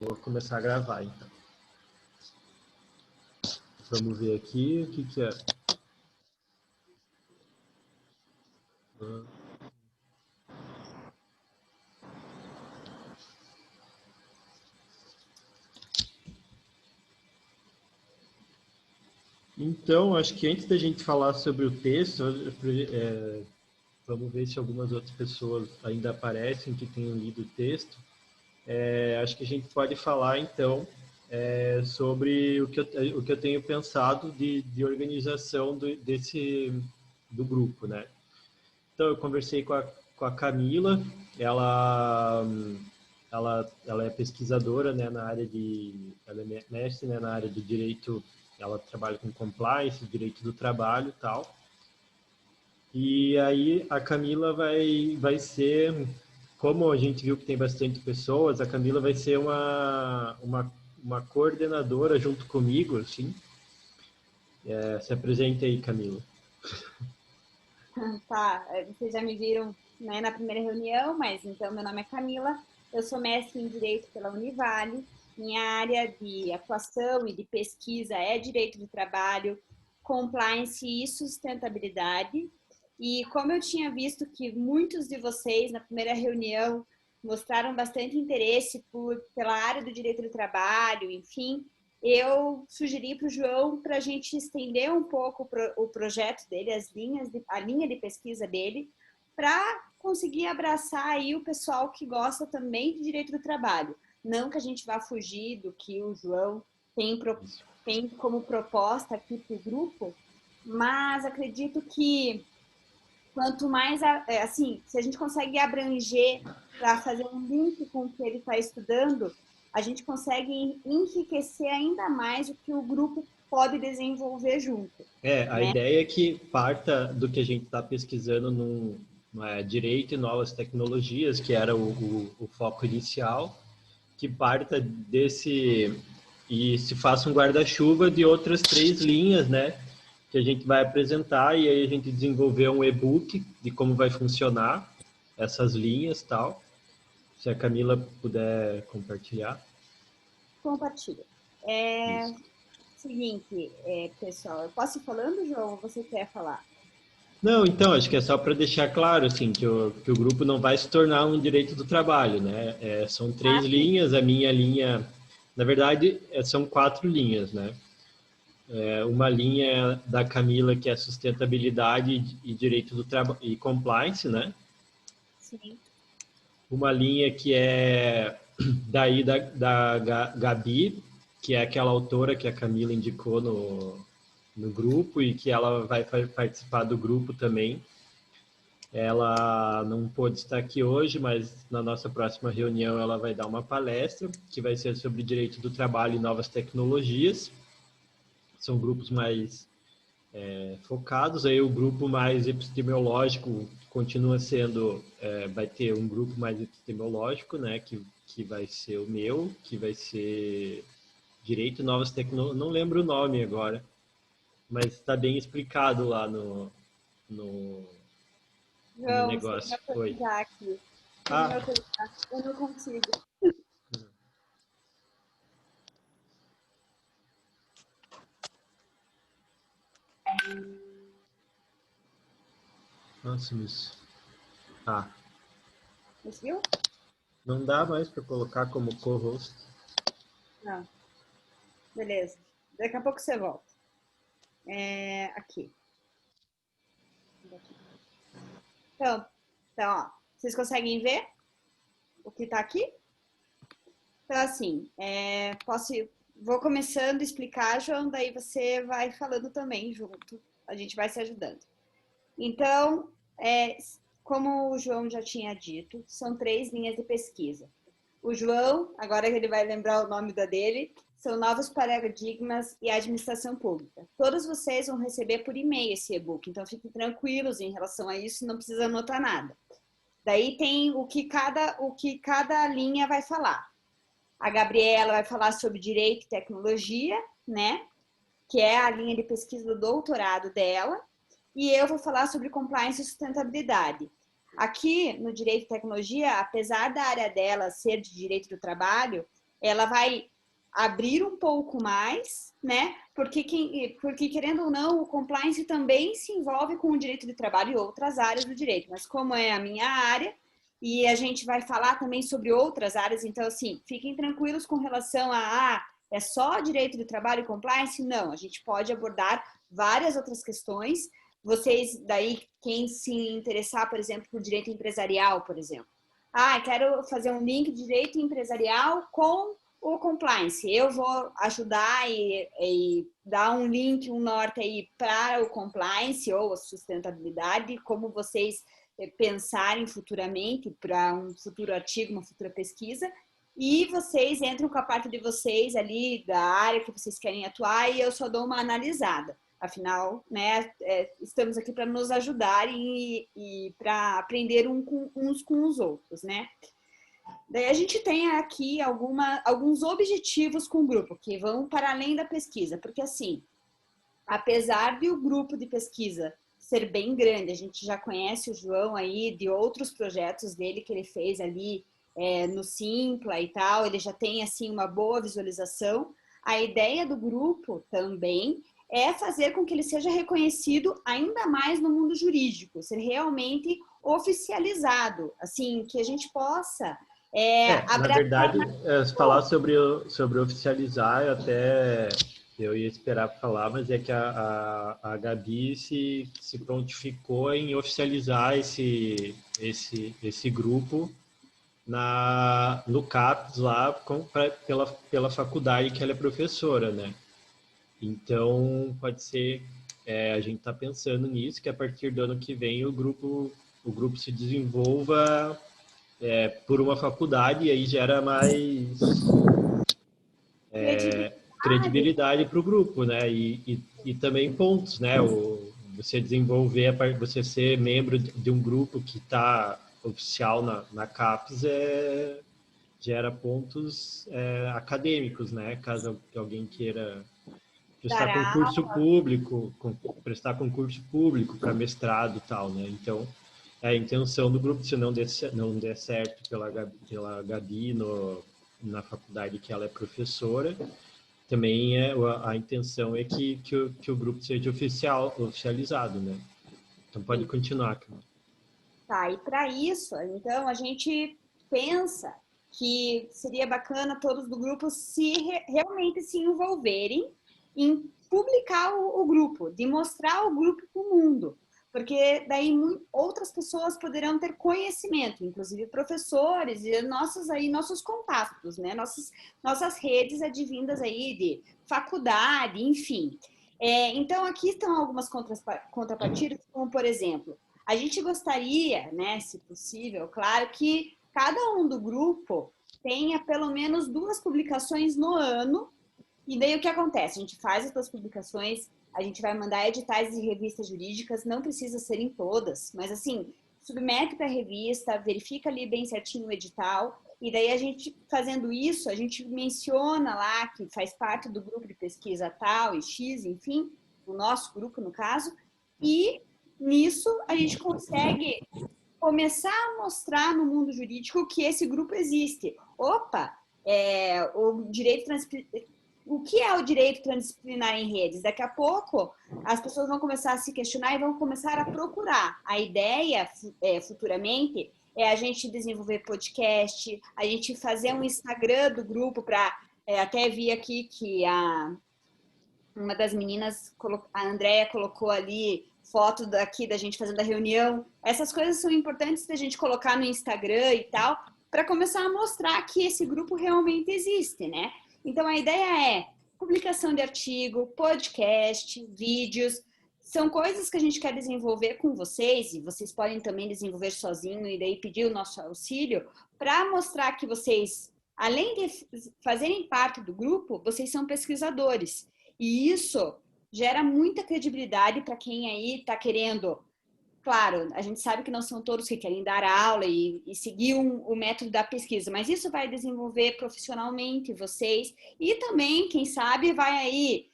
Vou começar a gravar, então. Vamos ver aqui o que que é. Então, acho que antes da gente falar sobre o texto, vamos ver se algumas outras pessoas ainda aparecem que tenham lido o texto. Acho que a gente pode falar, então, sobre o que eu tenho pensado de organização do grupo, né? Então, eu conversei com a Camila, ela, ela é pesquisadora, né, ela é mestre, né, na área de direito, ela trabalha com compliance, direito do trabalho e tal. E aí a Camila vai ser, como a gente viu que tem bastante pessoas, a Camila vai ser uma coordenadora junto comigo, assim. Se apresente aí, Camila. Tá, vocês já me viram, né, na primeira reunião, mas então meu nome é Camila, eu sou mestre em Direito pela Univale, minha área de atuação e de pesquisa é Direito do Trabalho, Compliance e Sustentabilidade, e como eu tinha visto que muitos de vocês na primeira reunião mostraram bastante interesse pela área do Direito do Trabalho, enfim, eu sugeri para o João para a gente estender um pouco o projeto dele, a linha de pesquisa dele, para conseguir abraçar aí o pessoal que gosta também de direito do trabalho. Não que a gente vá fugir do que o João tem como proposta aqui para o grupo, mas acredito que quanto mais, assim, se a gente consegue abranger para fazer um link com o que ele está estudando, a gente consegue enriquecer ainda mais o que o grupo pode desenvolver junto, A né? ideia é que parta do que a gente está pesquisando direito e novas tecnologias, que era o foco inicial, que parta desse e se faça um guarda-chuva de outras três linhas, né? Que a gente vai apresentar e aí a gente desenvolver um e-book de como vai funcionar essas linhas tal. Se a Camila puder compartilhar. Compartilha. É, Isso. seguinte, pessoal, eu posso ir falando, João, ou você quer falar? Não, então, acho que é só para deixar claro, assim, que o grupo não vai se tornar um direito do trabalho, né? São três Ah, sim. linhas, a minha linha, na verdade, são quatro linhas, né? Uma linha da Camila, que é sustentabilidade e direito do trabalho e compliance, né? Sim. Uma linha que é daí da Gabi, que é aquela autora que a Camila indicou no grupo e que ela vai participar do grupo também. Ela não pôde estar aqui hoje, mas na nossa próxima reunião ela vai dar uma palestra que vai ser sobre direito do trabalho e novas tecnologias. São grupos mais focados. Aí o grupo mais epistemológico continua sendo, vai ter um grupo mais epistemológico, né, que vai ser o meu, que vai ser direito e novas tecnologias. Não lembro o nome agora, mas está bem explicado lá no, no João, você tem que me negócio. Oi. autorizar aqui. Tem que me Ah, autorizar. Eu não consigo. nossa, isso. Ah, Conseguiu? não dá mais para colocar como co-host. Não. Beleza. Daqui a pouco você volta. Aqui. Então, ó, vocês conseguem ver o que está aqui? Então, assim, vou começando a explicar, João, daí você vai falando também junto, a gente vai se ajudando. Então, como o João já tinha dito, são três linhas de pesquisa. O João, agora que ele vai lembrar o nome da dele, são Novos Paradigmas e Administração Pública. Todos vocês vão receber por e-mail esse e-book, então fiquem tranquilos em relação a isso, não precisa anotar nada. Daí tem o que cada linha vai falar. A Gabriela vai falar sobre direito e tecnologia, né? Que é a linha de pesquisa do doutorado dela. E eu vou falar sobre compliance e sustentabilidade. Aqui no direito e tecnologia, apesar da área dela ser de direito do trabalho, ela vai abrir um pouco mais, né? Porque querendo ou não, o compliance também se envolve com o direito de trabalho e outras áreas do direito. Mas como é a minha área, e a gente vai falar também sobre outras áreas, então, assim, fiquem tranquilos com relação a, é só direito de trabalho e compliance? Não, a gente pode abordar várias outras questões. Vocês, daí, quem se interessar, por exemplo, por direito empresarial, por exemplo. Quero fazer um link de direito empresarial com o compliance. Eu vou ajudar e dar um link, um norte aí para o compliance ou a sustentabilidade, como vocês pensarem futuramente para um futuro artigo, uma futura pesquisa, e vocês entram com a parte de vocês ali, da área que vocês querem atuar, e eu só dou uma analisada. Afinal, né, estamos aqui para nos ajudar e para aprender uns com os outros, né? Daí a gente tem aqui alguns objetivos com o grupo, que vão para além da pesquisa, porque assim, apesar de o grupo de pesquisa ser bem grande, a gente já conhece o João aí de outros projetos dele que ele fez ali no Simpla e tal, ele já tem assim uma boa visualização. A ideia do grupo também é fazer com que ele seja reconhecido ainda mais no mundo jurídico, ser realmente oficializado, assim, que a gente possa na verdade, falar sobre oficializar, eu ia esperar para falar, mas é que a Gabi se prontificou em oficializar esse grupo no CAPES lá pela faculdade que ela é professora, né? Então, pode ser, a gente está pensando nisso, que a partir do ano que vem o grupo se desenvolva por uma faculdade e aí gera mais credibilidade para o grupo, né? E também pontos, né? Você desenvolver, você ser membro de um grupo que está oficial na CAPES gera pontos acadêmicos, né? Caso alguém queira prestar concurso público para mestrado e tal, né? Então, a intenção do grupo, se não der certo pela Gabi na faculdade que ela é professora, também a intenção é que o grupo seja oficializado, né? Então pode continuar, Camila. Tá, e para isso, então, a gente pensa que seria bacana todos do grupo realmente se envolverem em publicar o grupo, de mostrar o grupo para o mundo, porque daí outras pessoas poderão ter conhecimento, inclusive professores e nossos contatos, né? Nossas redes advindas aí de faculdade, enfim. Então, aqui estão algumas contrapartidas, como, por exemplo, a gente gostaria, né, se possível, claro, que cada um do grupo tenha pelo menos 2 publicações no ano. E daí o que acontece? A gente faz as 2 publicações, a gente vai mandar editais de revistas jurídicas, não precisa serem todas, mas assim, submete para a revista, verifica ali bem certinho o edital, e daí a gente, fazendo isso, a gente menciona lá que faz parte do grupo de pesquisa tal e X, enfim, o nosso grupo no caso, e nisso a gente consegue começar a mostrar no mundo jurídico que esse grupo existe. Opa, o que é o direito transdisciplinar em redes? Daqui a pouco as pessoas vão começar a se questionar e vão começar a procurar. A ideia, futuramente, é a gente desenvolver podcast, a gente fazer um Instagram do grupo para... até vi aqui que uma das meninas, a Andrea, colocou ali foto daqui da gente fazendo a reunião. Essas coisas são importantes da gente colocar no Instagram e tal, para começar a mostrar que esse grupo realmente existe, né? Então, a ideia é publicação de artigo, podcast, vídeos. São coisas que a gente quer desenvolver com vocês, e vocês podem também desenvolver sozinho e daí pedir o nosso auxílio, para mostrar que vocês, além de fazerem parte do grupo, vocês são pesquisadores. E isso gera muita credibilidade para quem aí está querendo. Claro, a gente sabe que não são todos que querem dar aula e seguir o método da pesquisa, mas isso vai desenvolver profissionalmente vocês e também, quem sabe, vai aí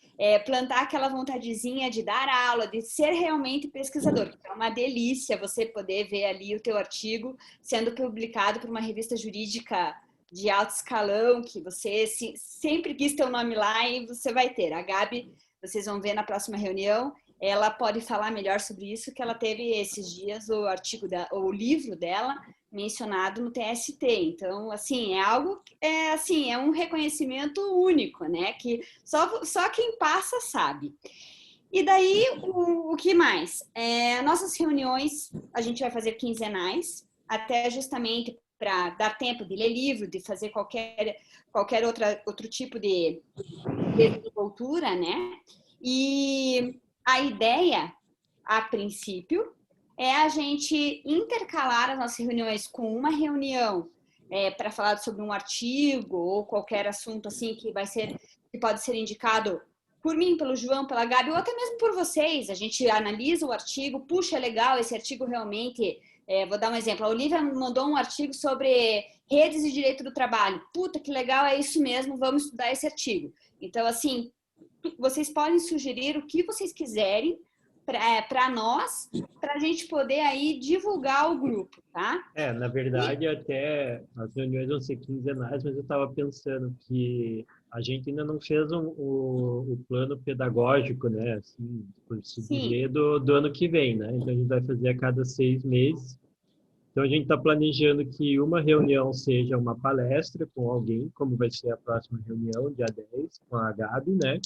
plantar aquela vontadezinha de dar aula, de ser realmente pesquisador. É uma delícia você poder ver ali o teu artigo sendo publicado por uma revista jurídica de alto escalão, que você sempre quis ter o nome lá e você vai ter. A Gabi, vocês vão ver na próxima reunião, ela pode falar melhor sobre isso, que ela teve esses dias o livro dela mencionado no TST. Então, assim, é algo, assim, é um reconhecimento único, né? Que só quem passa sabe. E daí, o que mais? Nossas reuniões, a gente vai fazer quinzenais, até justamente para dar tempo de ler livro, de fazer qualquer outro tipo de desenvoltura, né? E a ideia, a princípio, é a gente intercalar as nossas reuniões com uma reunião para falar sobre um artigo ou qualquer assunto assim que pode ser indicado por mim, pelo João, pela Gabi, ou até mesmo por vocês. A gente analisa o artigo, puxa, é legal, esse artigo realmente... vou dar um exemplo. A Olivia mandou um artigo sobre redes e direito do trabalho. Puta, que legal, é isso mesmo, vamos estudar esse artigo. Então, assim, vocês podem sugerir o que vocês quiserem para nós, para a gente poder aí divulgar o grupo, tá? Na verdade, até as reuniões vão ser quinzenais, mas eu estava pensando que a gente ainda não fez o plano pedagógico, né? Assim, por se dizer, do ano que vem, né? Então, a gente vai fazer a cada 6 meses. Então, a gente está planejando que uma reunião seja uma palestra com alguém, como vai ser a próxima reunião, dia 10, com a Gabi, né?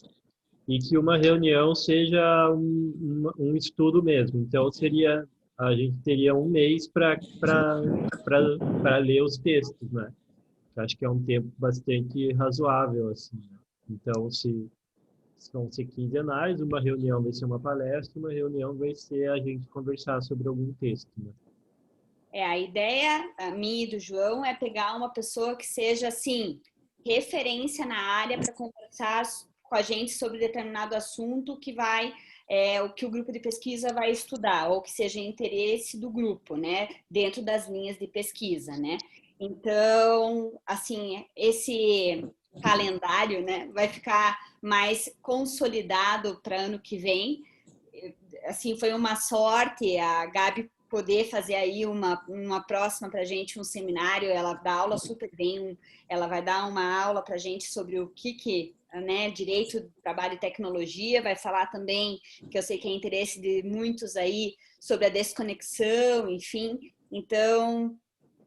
E que uma reunião seja um estudo mesmo. Então, a gente teria um mês para ler os textos, né? Acho que é um tempo bastante razoável, assim, né? Então, se vão ser quinzenais, uma reunião vai ser uma palestra, uma reunião vai ser a gente conversar sobre algum texto, né? A ideia, a minha e do João, é pegar uma pessoa que seja, assim, referência na área para conversar com a gente sobre determinado assunto que o que o grupo de pesquisa vai estudar, ou que seja interesse do grupo, né, dentro das linhas de pesquisa, né. Então, assim, esse calendário, né, vai ficar mais consolidado para ano que vem. Assim, foi uma sorte a Gabi poder fazer aí uma próxima para a gente, um seminário. Ela dá aula super bem, ela vai dar uma aula para a gente sobre o que né, direito do trabalho e tecnologia, vai falar também, que eu sei que é interesse de muitos aí, sobre a desconexão, enfim. Então,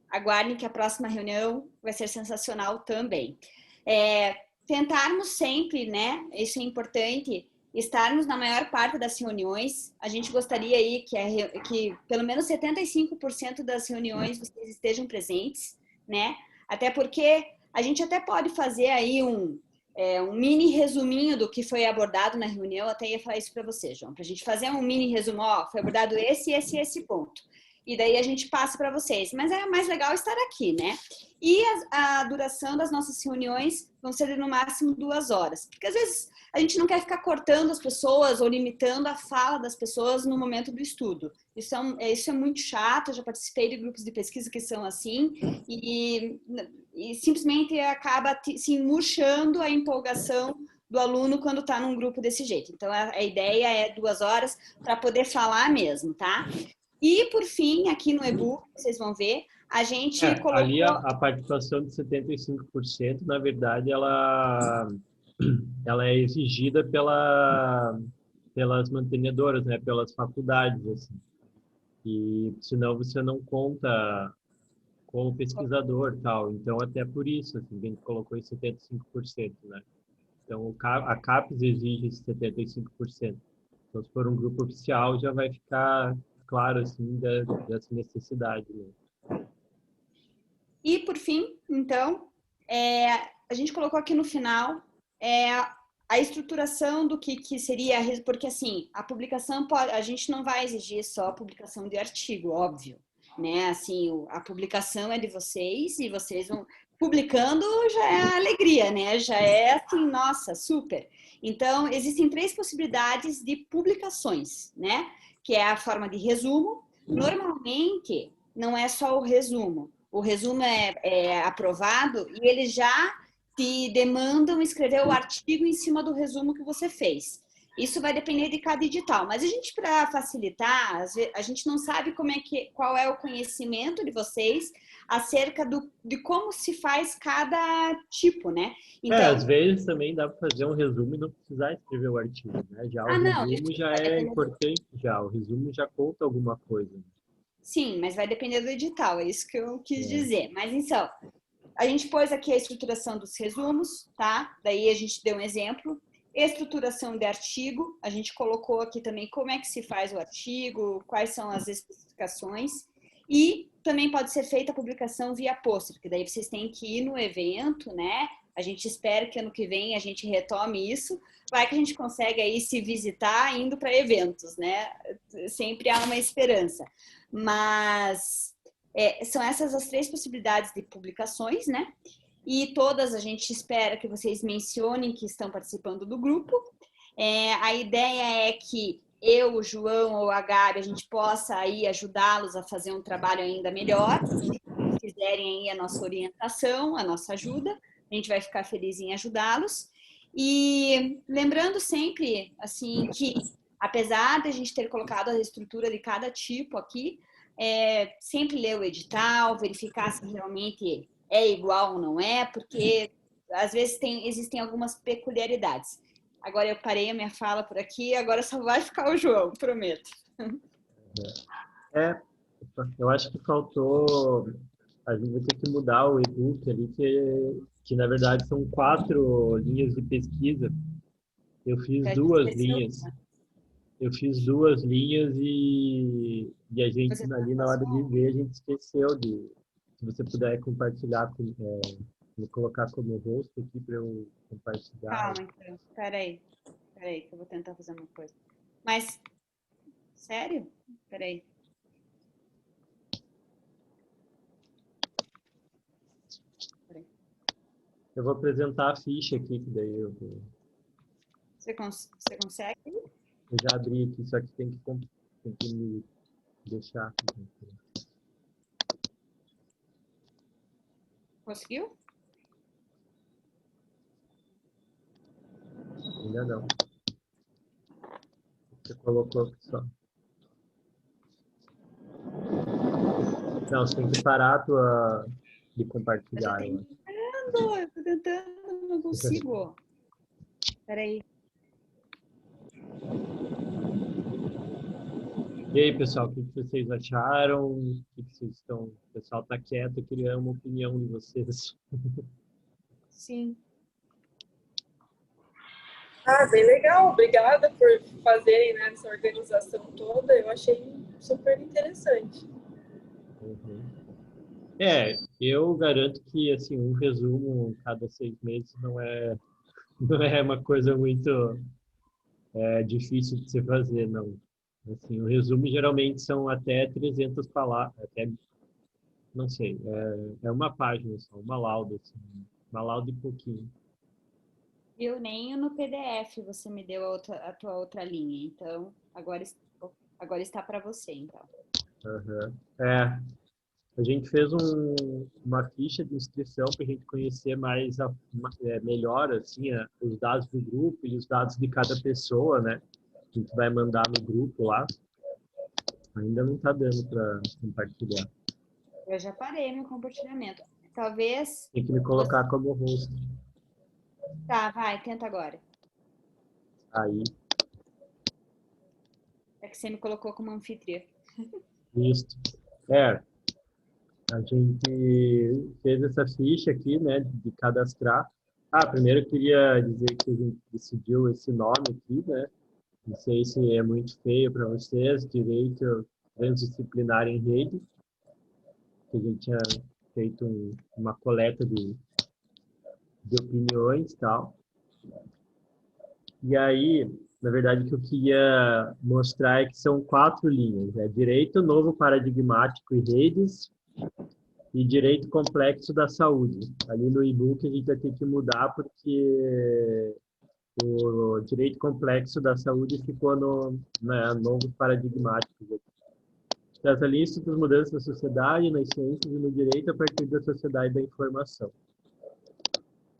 aguardem que a próxima reunião vai ser sensacional também. Tentarmos sempre, né, isso é importante, estarmos na maior parte das reuniões. A gente gostaria aí que pelo menos 75% das reuniões vocês estejam presentes, né? Até porque a gente até pode fazer aí um mini resuminho do que foi abordado na reunião. Eu até ia falar isso para você, João, para a gente fazer um mini resumo. Foi abordado esse ponto. E daí a gente passa para vocês. Mas é mais legal estar aqui, né? E a duração das nossas reuniões vão ser no máximo 2 horas. Porque às vezes a gente não quer ficar cortando as pessoas ou limitando a fala das pessoas no momento do estudo. Isso é muito chato. Eu já participei de grupos de pesquisa que são assim. E simplesmente acaba se murchando a empolgação do aluno quando está num grupo desse jeito. Então, a ideia é 2 horas para poder falar mesmo, tá? E, por fim, aqui no e-book, vocês vão ver, a gente colocou... Ali a participação de 75%, na verdade, ela é exigida pelas mantenedoras, né? Pelas faculdades, assim. E senão você não conta como pesquisador, tal. Então, até por isso, assim, a gente colocou em 75%, né? Então, a CAPES exige 75%. Então, se for um grupo oficial, já vai ficar claro, assim, dessa necessidade, né? E, por fim, então, a gente colocou aqui no final a estruturação do que seria, porque, assim, a publicação, a gente não vai exigir só a publicação de artigo, óbvio, né? Assim, a publicação é de vocês e vocês vão... Publicando já é alegria, né? Já é assim, nossa, super. Então, existem 3 possibilidades de publicações, né? Que é a forma de resumo. Normalmente, não é só o resumo. O resumo é aprovado e eles já te demandam escrever o artigo em cima do resumo que você fez. Isso vai depender de cada edital, mas a gente, para facilitar, a gente não sabe qual é o conhecimento de vocês acerca de como se faz cada tipo, né? Então, Às vezes também dá para fazer um resumo e não precisar escrever o artigo, né? Já o não, resumo já vai é depender importante, o resumo já conta alguma coisa. sim, mas vai depender do edital, é isso que eu quis É. dizer. Mas então, a gente pôs aqui a estruturação dos resumos, tá? Daí a gente deu um exemplo. Estruturação de artigo, a gente colocou aqui também como é que se faz o artigo, quais são as especificações. E também pode ser feita a publicação via pôster, porque daí vocês têm que ir no evento, né? A gente espera que ano que vem a gente retome isso. Vai que a gente consegue aí se visitar indo para eventos, né? Sempre há uma esperança. Mas são essas as 3 possibilidades de publicações, né? E todas a gente espera que vocês mencionem que estão participando do grupo. A ideia é que eu, o João ou a Gabi, a gente possa aí ajudá-los a fazer um trabalho ainda melhor. Se quiserem aí a nossa orientação, a nossa ajuda, a gente vai ficar feliz em ajudá-los. E lembrando sempre, assim, que apesar de a gente ter colocado a estrutura de cada tipo aqui, sempre ler o edital, verificar se realmente é igual ou não é, porque às vezes existem algumas peculiaridades. Agora eu parei a minha fala por aqui, agora só vai ficar o João, prometo. Eu acho que faltou, a gente vai ter que mudar o e-book ali, que na verdade são 4 linhas de pesquisa. Eu fiz A gente 2 esqueceu, linhas. Eu fiz 2 linhas e a gente, você ali na hora de ver, a gente esqueceu de... Se você puder compartilhar, vou colocar como rosto aqui para eu compartilhar. calma, então. Peraí, que eu vou tentar fazer uma coisa. Mas, sério? Peraí. Eu vou apresentar a ficha aqui, que daí Você consegue? eu já abri aqui, só que tem que me deixar aqui. Conseguiu? Ainda não. Você colocou aqui só. Não, você tem que parar de compartilhar. Eu tô tentando, não consigo. Peraí. E aí, pessoal, o que vocês acharam? O que vocês estão... O pessoal está quieto, eu queria uma opinião de vocês. Sim. Bem legal. Obrigada por fazerem, né, essa organização toda. Eu achei super interessante. Uhum. Eu garanto que assim um resumo cada 6 meses não é uma coisa muito difícil de se fazer, não. Assim, o resumo geralmente são até 300 palavras, até, não sei, é uma página só, uma lauda, assim, uma lauda e pouquinho. Eu nem no PDF você me deu a tua outra linha, então agora está para você, então. Uhum. A gente fez uma ficha de inscrição para a gente conhecer mais melhor assim, os dados do grupo e os dados de cada pessoa, né? A gente vai mandar no grupo lá. Ainda não está dando para compartilhar. Eu já parei meu compartilhamento. Talvez. Tem que me colocar como host. Tá, vai, tenta agora. Aí, É que você me colocou como anfitriã. isso. A gente fez essa ficha aqui, né, de cadastrar. Primeiro eu queria dizer que a gente decidiu esse nome aqui, né? Não sei se é muito feio para vocês, Direito Transdisciplinar em Rede, que a gente tinha feito uma coleta de opiniões e tal. E aí, na verdade, o que eu queria mostrar é que são 4 linhas. Direito novo paradigmático e redes e direito complexo da saúde. Ali no e-book a gente vai ter que mudar porque o direito complexo da saúde ficou no novo paradigmático. Trata lista das mudanças na sociedade, nas ciências e no direito a partir da sociedade da informação.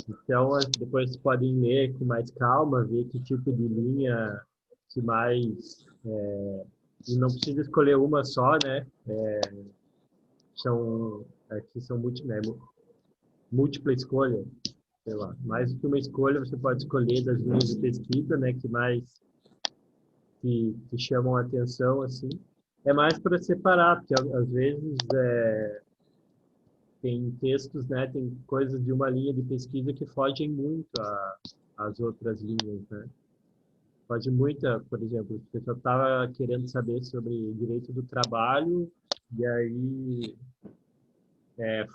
Então, depois vocês podem ler com mais calma, ver que tipo de linha que mais... e não precisa escolher uma só, né? Aqui são múltipla escolha, sei lá. Mais do que uma escolha, você pode escolher das linhas de pesquisa, né? Que mais que chamam a atenção, assim. É mais para separar, porque às vezes tem textos, né? Tem coisas de uma linha de pesquisa que fogem muito às outras linhas, né? Foge muito, por exemplo, a pessoa estava querendo saber sobre direito do trabalho e aí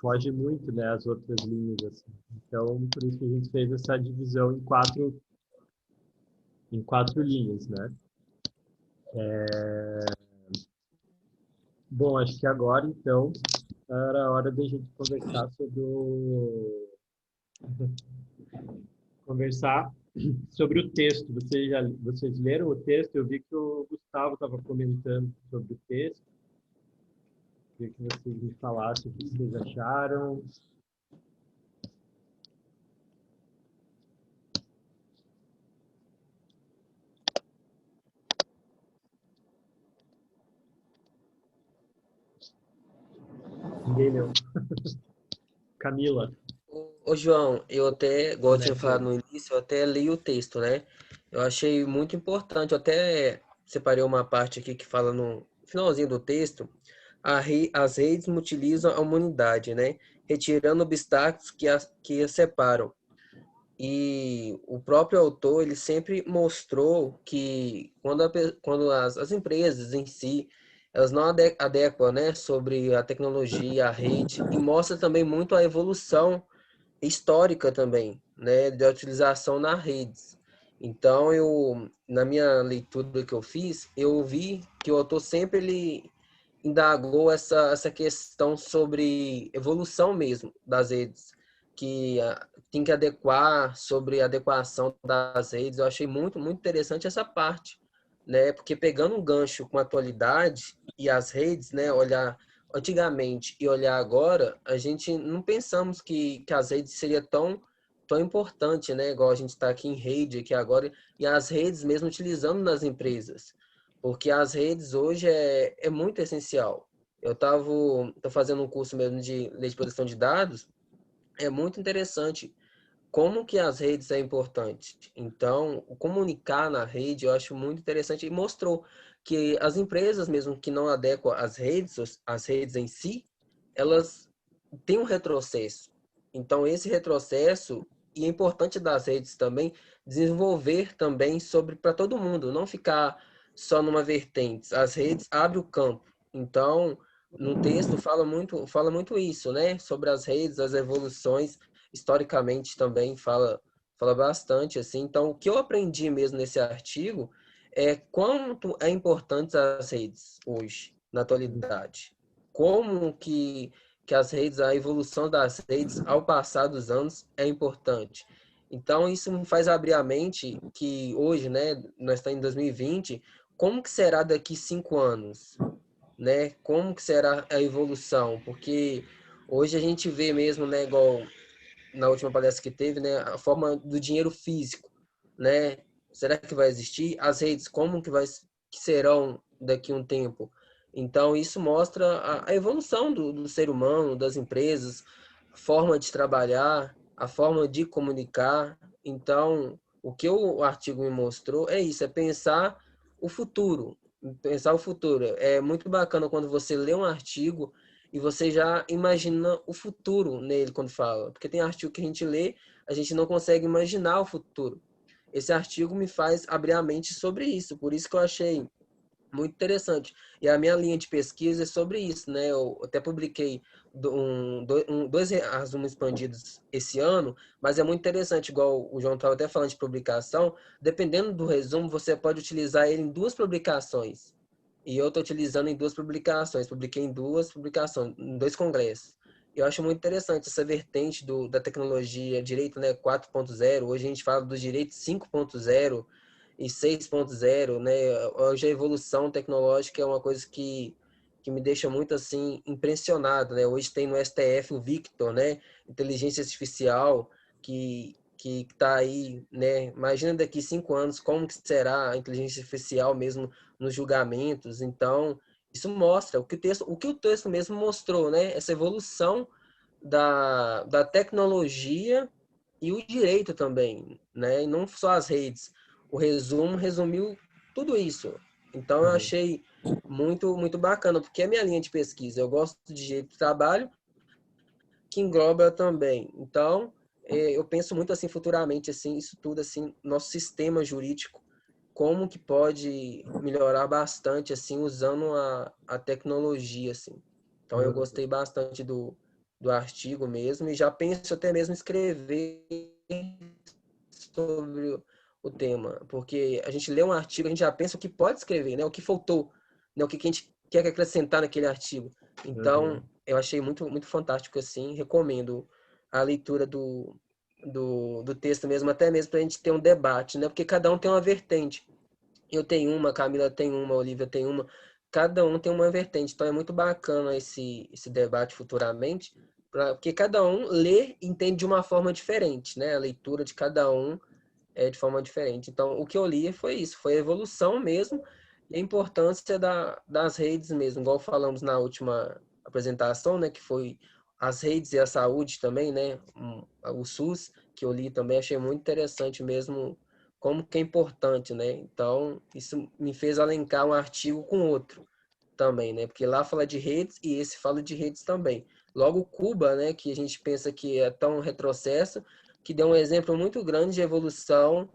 foge muito, né, as outras linhas, assim. Então, por isso que a gente fez essa divisão em quatro linhas, né? Bom, acho que agora, então, era a hora da gente conversar conversar sobre o texto. Vocês leram o texto? Eu vi que o Gustavo estava comentando sobre o texto. Queria que vocês me falassem o que vocês acharam. Ninguém leu. Camila. Ô, João, eu até, igual eu tinha falado Começa. no início, eu até li o texto, né? Eu achei muito importante, eu até separei uma parte aqui que fala no finalzinho do texto, as redes utilizam a humanidade, né? Retirando obstáculos que as separam. E o próprio autor, ele sempre mostrou que quando as empresas em si, elas não adequam, né, sobre a tecnologia, a rede, e mostra também muito a evolução histórica também, né, da utilização nas redes. Então, na minha leitura que eu fiz, eu vi que o autor sempre ele indagou essa questão sobre evolução mesmo das redes, que tem que adequar sobre a adequação das redes. Eu achei muito interessante essa parte, né? Porque pegando um gancho com a atualidade e as redes, né, olhar antigamente e olhar agora, a gente não pensamos que as redes seria tão importante, né? Igual a gente está aqui em rede aqui agora, e as redes mesmo utilizando nas empresas, porque as redes hoje é muito essencial. Tô fazendo um curso mesmo de lei de proteção de dados, é muito interessante como que as redes é importante. Então, o comunicar na rede eu acho muito interessante e mostrou que as empresas mesmo que não adequam as redes em si, elas têm um retrocesso. Então, esse retrocesso e é importante das redes também desenvolver também sobre para todo mundo, não ficar só numa vertente. As redes abrem o campo. Então, no texto fala muito isso, né? Sobre as redes, as evoluções historicamente também fala bastante assim. Então, o que eu aprendi mesmo nesse artigo é quanto é importante as redes hoje, na atualidade. Como que as redes, a evolução das redes ao passar dos anos é importante. Então, isso me faz abrir a mente que hoje, né, nós estamos em 2020, como que será daqui 5 anos, né? Como que será a evolução? Porque hoje a gente vê mesmo, né, igual na última palestra que teve, né, a forma do dinheiro físico, né? Será que vai existir? As redes, que serão daqui a um tempo? Então, isso mostra a evolução do ser humano, das empresas, a forma de trabalhar, a forma de comunicar. Então, o que o artigo me mostrou é isso, é pensar o futuro. Pensar o futuro. É muito bacana quando você lê um artigo e você já imagina o futuro nele quando fala. Porque tem artigo que a gente lê, a gente não consegue imaginar o futuro. Esse artigo me faz abrir a mente sobre isso, por isso que eu achei muito interessante. E a minha linha de pesquisa é sobre isso, né? Eu até publiquei dois resumos expandidos esse ano, mas é muito interessante, igual o João estava até falando de publicação, dependendo do resumo, você pode utilizar ele em duas publicações. E eu estou utilizando em duas publicações, publiquei em duas publicações, em dois congressos. Eu acho muito interessante essa vertente da tecnologia, direito, né, 4.0, hoje a gente fala do direito 5.0 e 6.0, né? Hoje a evolução tecnológica é uma coisa que me deixa muito assim impressionado, né? Hoje tem no STF o Victor, né? Inteligência artificial, que está aí, né? Imagina daqui 5 anos como que será a inteligência artificial mesmo nos julgamentos. Então, isso mostra o que o texto mesmo mostrou, né? Essa evolução da tecnologia e o direito também, né? E não só as redes. O resumo resumiu tudo isso. Então, eu achei muito bacana, porque é minha linha de pesquisa. Eu gosto de direito do trabalho, que engloba também. Então, eu penso muito assim futuramente, assim, isso tudo assim, nosso sistema jurídico, como que pode melhorar bastante assim usando a tecnologia assim. Então, eu gostei bastante do artigo mesmo e já penso até mesmo em escrever sobre o tema, porque a gente lê um artigo, a gente já pensa o que pode escrever, né? O que faltou, né? O que a gente quer acrescentar naquele artigo. Então, eu achei muito fantástico, assim, recomendo a leitura do texto mesmo, até mesmo para a gente ter um debate, né? Porque cada um tem uma vertente. Eu tenho uma, a Camila tem uma, a Olivia tem uma, cada um tem uma vertente. Então, é muito bacana esse debate futuramente, porque cada um lê e entende de uma forma diferente, né? A leitura de cada um é de forma diferente. Então, o que eu li foi isso, foi a evolução mesmo e a importância das redes mesmo, igual falamos na última apresentação, né, que foi as redes e a saúde também, né, o SUS, que eu li também, achei muito interessante mesmo como que é importante, né? Então, isso me fez alencar um artigo com outro também, né? Porque lá fala de redes e esse fala de redes também. Logo, Cuba, né, que a gente pensa que é tão retrocesso, que deu um exemplo muito grande de evolução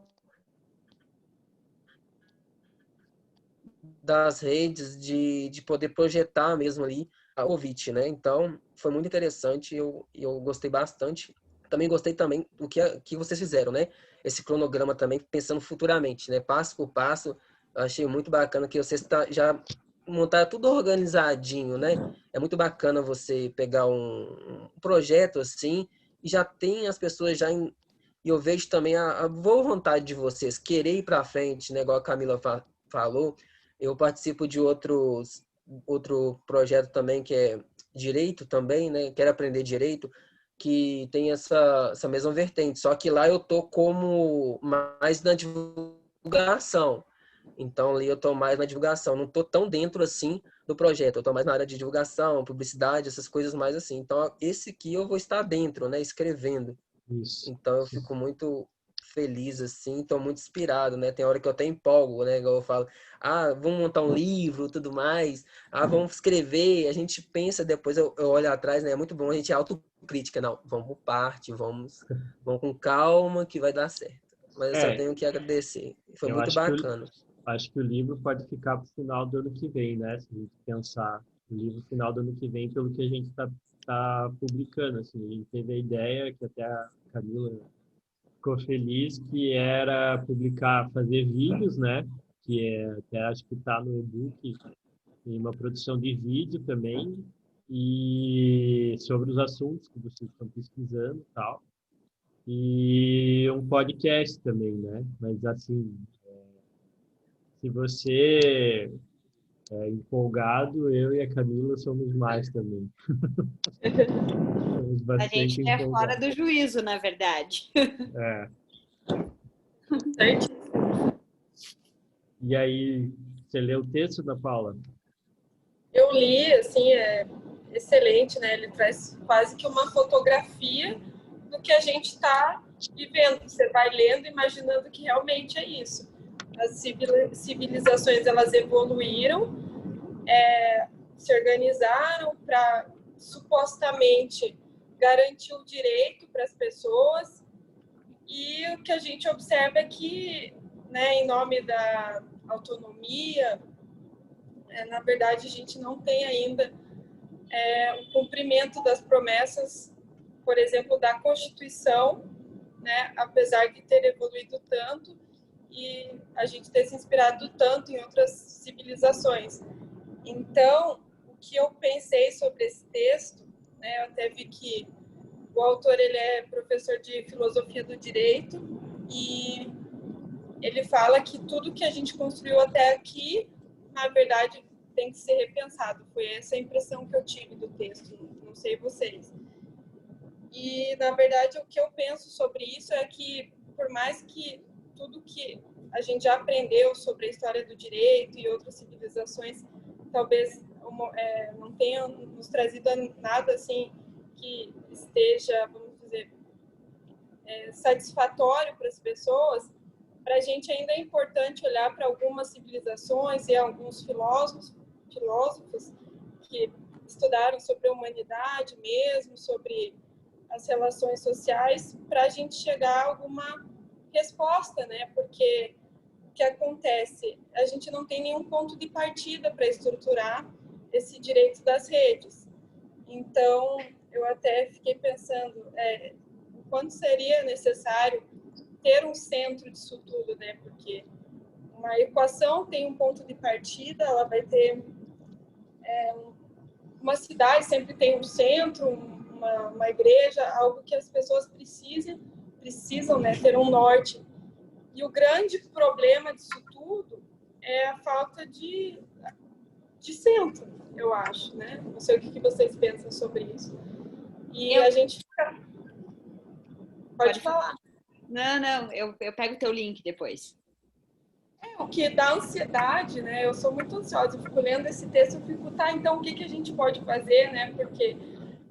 das redes, de poder projetar mesmo ali a Ovid, né? Então, foi muito interessante, eu gostei bastante. Também gostei também do que vocês fizeram, né? Esse cronograma também, pensando futuramente, né? Passo por passo, eu achei muito bacana que vocês já montaram tudo organizadinho, né? É muito bacana você pegar um projeto assim e já tem as pessoas já em, e eu vejo também a boa vontade de vocês querer ir para frente, né? Igual a Camila falou, eu participo de outro projeto também que é direito também, né? Quero aprender direito, que tem essa mesma vertente. Só que lá eu tô como mais na divulgação. Então ali eu tô mais na divulgação. Não tô tão dentro assim do projeto. Eu tô mais na área de divulgação, publicidade, essas coisas mais assim. Então esse aqui eu vou estar dentro, né? Escrevendo. Isso. Então eu fico muito feliz assim, estou muito inspirado, né? Tem hora que eu até empolgo, né? Igual eu falo, vamos montar um livro, tudo mais. Vamos escrever. A gente pensa depois, eu olho atrás, né? É muito bom a gente autocrítica, não? Vamos por parte, vamos com calma que vai dar certo. Mas eu só É, tenho que agradecer. Foi eu muito bacana. acho que o livro pode ficar para o final do ano que vem, né? Se a gente pensar o livro final do ano que vem, pelo que a gente tá publicando, assim, a gente teve a ideia que até a Camila ficou feliz, que era publicar, fazer vídeos, né? Que até acho que está no e-book, e uma produção de vídeo também, e sobre os assuntos que vocês estão pesquisando e tal. E um podcast também, né? Mas assim, se você é empolgado, eu e a Camila somos mais também. Somos A gente bastante é fora empolgados. do juízo, na verdade. É. Certo? E aí, você leu o texto da Paula? Eu li, assim, é excelente, né? Ele traz quase que uma fotografia do que a gente está vivendo. Você vai lendo, imaginando que realmente é isso. As civilizações, elas evoluíram, se organizaram para supostamente garantir o direito para as pessoas, e o que a gente observa é que, né, em nome da autonomia, na verdade, a gente não tem ainda o cumprimento das promessas, por exemplo, da Constituição, né, apesar de ter evoluído tanto e a gente ter se inspirado tanto em outras civilizações. Então, o que eu pensei sobre esse texto, né, eu até vi que o autor ele é professor de filosofia do direito e ele fala que tudo que a gente construiu até aqui, na verdade, tem que ser repensado. Foi essa a impressão que eu tive do texto, não sei vocês. E, na verdade, o que eu penso sobre isso é que, por mais que tudo que a gente já aprendeu sobre a história do direito e outras civilizações, talvez não tenha nos trazido nada assim que esteja, vamos dizer, satisfatório para as pessoas, para a gente ainda é importante olhar para algumas civilizações e alguns filósofos que estudaram sobre a humanidade mesmo, sobre as relações sociais, para a gente chegar a alguma resposta, né? Porque o que acontece? A gente não tem nenhum ponto de partida para estruturar esse direito das redes. Então, eu até fiquei pensando o quanto seria necessário ter um centro disso tudo, né? Porque uma equação tem um ponto de partida, ela vai ter uma cidade sempre tem um centro, uma igreja, algo que as pessoas precisam, né, ter um norte. E o grande problema disso tudo é a falta de centro, eu acho, né? Não sei o que vocês pensam sobre isso. E a gente fica... Pode falar. Não, eu pego o teu link depois. O que dá ansiedade, né? Eu sou muito ansiosa, eu fico lendo esse texto, eu fico, tá, então o que a gente pode fazer, né? Porque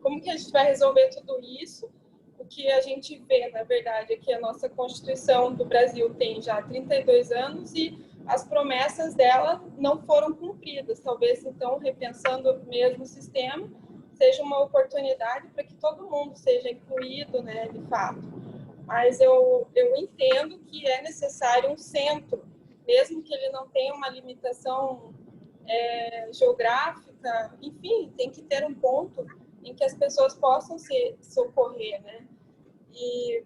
como que a gente vai resolver tudo isso? O que a gente vê, na verdade, é que a nossa Constituição do Brasil tem já 32 anos e as promessas dela não foram cumpridas. Talvez, então, repensando mesmo o sistema, seja uma oportunidade para que todo mundo seja incluído, né, de fato. Mas eu entendo que é necessário um centro, mesmo que ele não tenha uma limitação geográfica, enfim, tem que ter um ponto em que as pessoas possam se socorrer, né? E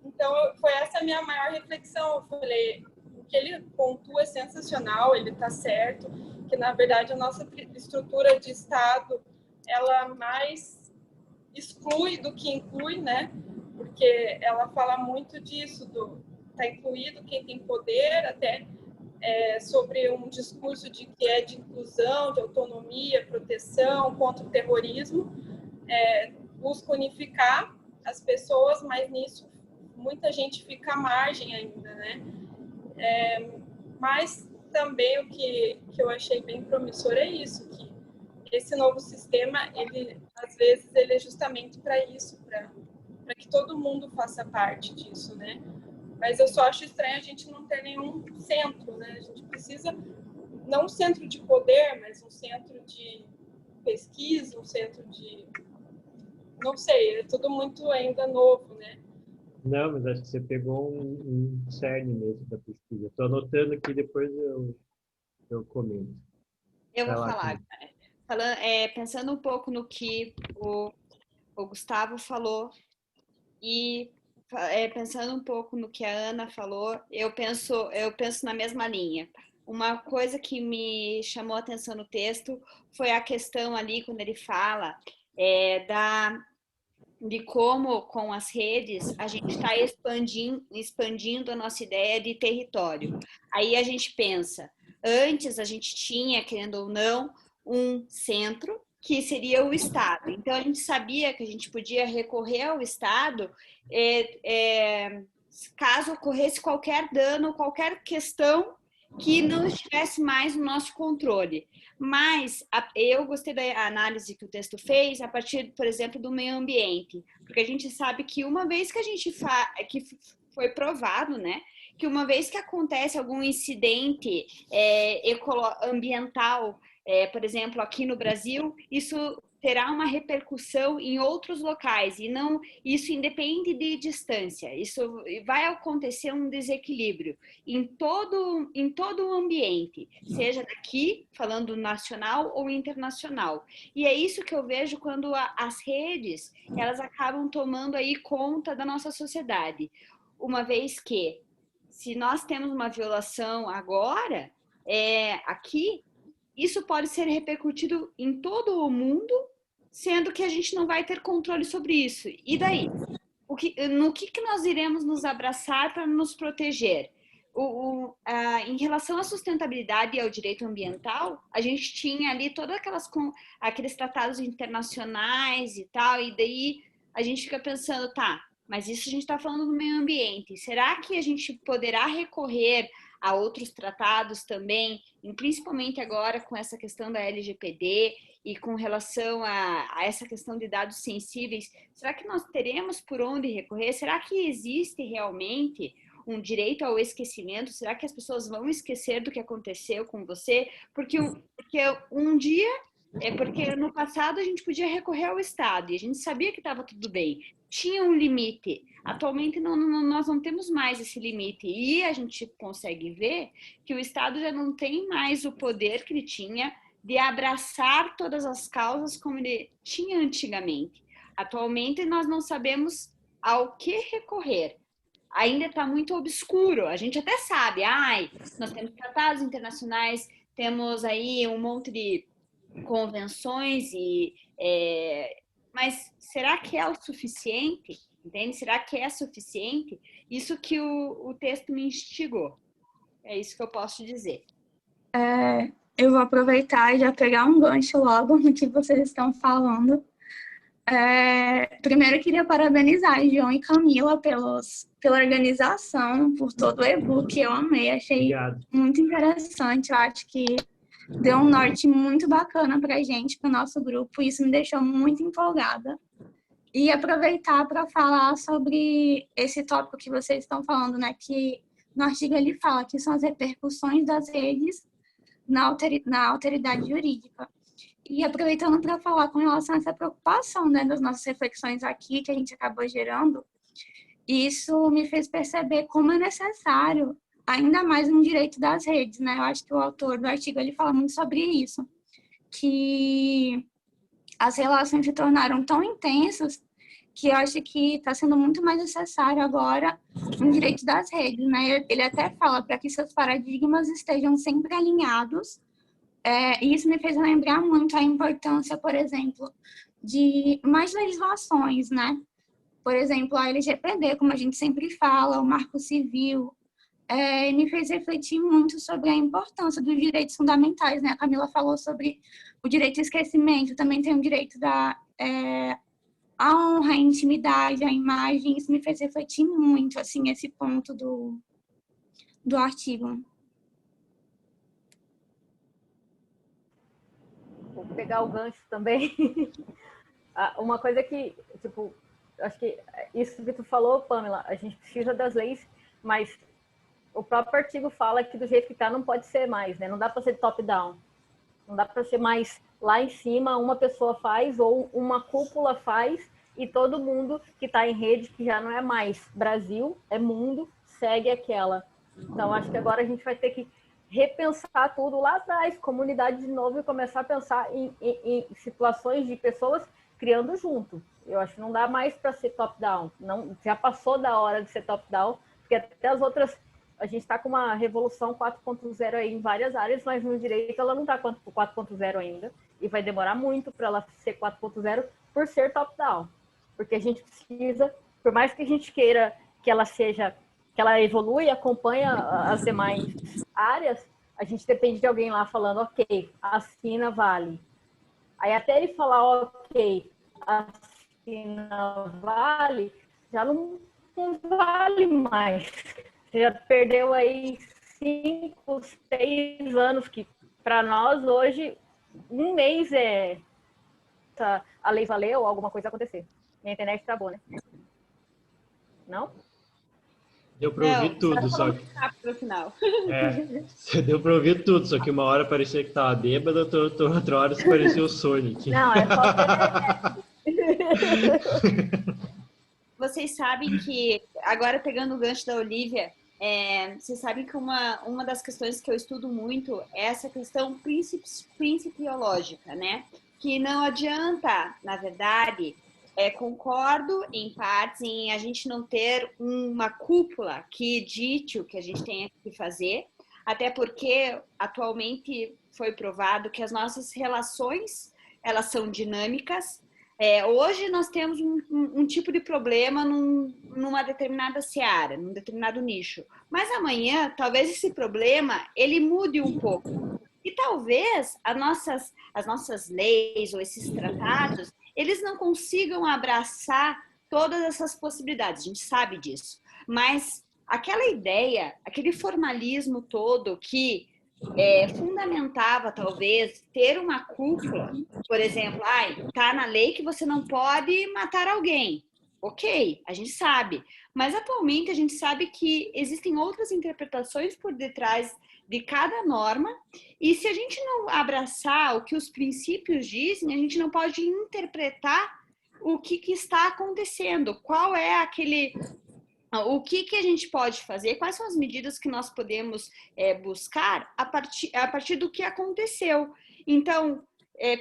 então foi essa a minha maior reflexão. Eu falei, o que ele pontua é sensacional, ele está certo, que na verdade a nossa estrutura de Estado ela mais exclui do que inclui, né? Porque ela fala muito disso, tá incluído quem tem poder, até sobre um discurso de que é de inclusão, de autonomia, proteção, contra o terrorismo, busca unificar as pessoas, mas nisso muita gente fica à margem ainda, né? Mas também o que eu achei bem promissor é isso, que esse novo sistema, às vezes, ele é justamente para isso, para que todo mundo faça parte disso, né? Mas eu só acho estranho a gente não ter nenhum centro, né? A gente precisa, não um centro de poder, mas um centro de pesquisa, um centro de... Não sei, é tudo muito ainda novo, né? Não, mas acho que você pegou um cerne mesmo da pesquisa. Estou anotando aqui, depois eu comento. Eu vou falar. Pensando um pouco no que o Gustavo falou e pensando um pouco no que a Ana falou, eu penso na mesma linha. Uma coisa que me chamou a atenção no texto foi a questão ali, quando ele fala de como, com as redes, a gente está expandindo a nossa ideia de território. Aí a gente pensa, antes a gente tinha, querendo ou não, um centro, que seria o Estado. Então, a gente sabia que a gente podia recorrer ao Estado caso ocorresse qualquer dano, qualquer questão que não estivesse mais no nosso controle. Mas eu gostei da análise que o texto fez a partir, por exemplo, do meio ambiente, porque a gente sabe que uma vez que que foi provado, né, que uma vez que acontece algum incidente ambiental, por exemplo, aqui no Brasil, isso terá uma repercussão em outros locais e não, isso independe de distância, isso vai acontecer um desequilíbrio em todo o ambiente, seja daqui, falando nacional ou internacional. E é isso que eu vejo quando as redes, elas acabam tomando aí conta da nossa sociedade, uma vez que se nós temos uma violação agora, aqui, isso pode ser repercutido em todo o mundo, sendo que a gente não vai ter controle sobre isso. E daí? No que nós iremos nos abraçar para nos proteger? Em relação à sustentabilidade e ao direito ambiental, a gente tinha ali todos aqueles tratados internacionais e tal, e daí a gente fica pensando, tá, mas isso a gente está falando do meio ambiente. Será que a gente poderá recorrer a outros tratados também, e principalmente agora com essa questão da LGPD e com relação a essa questão de dados sensíveis? Será que nós teremos por onde recorrer? Será que existe realmente um direito ao esquecimento? Será que as pessoas vão esquecer do que aconteceu com você? Porque um dia, porque no passado a gente podia recorrer ao Estado e a gente sabia que estava tudo bem. Tinha um limite. Atualmente nós não temos mais esse limite. E a gente consegue ver que o Estado já não tem mais o poder que ele tinha de abraçar todas as causas como ele tinha antigamente. Atualmente nós não sabemos ao que recorrer. Ainda está muito obscuro. A gente até sabe, nós temos tratados internacionais, temos aí um monte de convenções, mas será que é o suficiente? Entende? Será que é suficiente? Isso que o texto me instigou. É isso que eu posso dizer. Eu vou aproveitar e já pegar um gancho logo no que vocês estão falando. Primeiro, eu queria parabenizar João e Camila pela organização, por todo o e-book. Eu amei, achei muito interessante. Eu acho que deu um norte muito bacana para a gente, para o nosso grupo. Isso me deixou muito empolgada. E aproveitar para falar sobre esse tópico que vocês estão falando, né? Que no artigo ele fala que são as repercussões das redes na alteridade jurídica. E aproveitando para falar com relação a essa preocupação, né, das nossas reflexões aqui, que a gente acabou gerando, isso me fez perceber como é necessário, ainda mais no direito das redes, né? Eu acho que o autor do artigo ele fala muito sobre isso, que as relações se tornaram tão intensas que eu acho que está sendo muito mais necessário agora no direito das redes, né? Ele até fala para que seus paradigmas estejam sempre alinhados. E isso me fez lembrar muito a importância, por exemplo, de mais legislações, né? Por exemplo, a LGPD, como a gente sempre fala, o Marco Civil, me fez refletir muito sobre a importância dos direitos fundamentais, né? A Camila falou sobre o direito ao esquecimento, também tem o direito a honra, a intimidade, a imagem. Isso me fez refletir muito, assim, esse ponto do artigo. Vou pegar o gancho também. Uma coisa que, tipo, acho que isso que tu falou, Pamela, a gente precisa das leis, mas o próprio artigo fala que do jeito que está não pode ser mais, né? Não dá para ser top-down. Não dá para ser mais lá em cima, uma pessoa faz ou uma cúpula faz e todo mundo que está em rede, que já não é mais Brasil, é mundo, segue aquela. Então, acho que agora a gente vai ter que repensar tudo lá atrás, comunidade de novo, e começar a pensar em situações de pessoas criando junto. Eu acho que não dá mais para ser top-down. Já passou da hora de ser top-down, porque até as outras... A gente está com uma revolução 4.0 aí em várias áreas, mas no direito ela não está com 4.0 ainda. E vai demorar muito para ela ser 4.0 por ser top-down. Porque a gente precisa, por mais que a gente queira que ela evolua e acompanhe as demais áreas, a gente depende de alguém lá falando, ok, assina, vale. Aí até ele falar, ok, assina, vale, já não vale mais. Você já perdeu aí 5, 6 anos, que para nós hoje, um mês a lei valeu ou alguma coisa acontecer. Minha internet travou, né? Não? Deu para ouvir tudo, só que... No final. Deu para ouvir tudo, só que uma hora parecia que estava bêbada, outra hora parecia o Sonic. Não, é só... Vocês sabem que, agora pegando o gancho da Olivia, vocês sabem que uma das questões que eu estudo muito é essa questão principiológica, né? Que não adianta, na verdade, concordo em partes em a gente não ter uma cúpula que dite o que a gente tem que fazer, até porque atualmente foi provado que as nossas relações, elas são dinâmicas. Hoje nós temos um tipo de problema numa determinada seara, num determinado nicho. Mas amanhã, talvez esse problema, ele mude um pouco. E talvez as nossas leis ou esses tratados, eles não consigam abraçar todas essas possibilidades, a gente sabe disso. Mas aquela ideia, aquele formalismo todo que fundamentava, talvez, ter uma cúpula, por exemplo, tá na lei que você não pode matar alguém. Ok, a gente sabe. Mas atualmente a gente sabe que existem outras interpretações por detrás de cada norma, e se a gente não abraçar o que os princípios dizem, a gente não pode interpretar o que está acontecendo, qual é aquele... O que a gente pode fazer, quais são as medidas que nós podemos buscar a partir do que aconteceu. Então,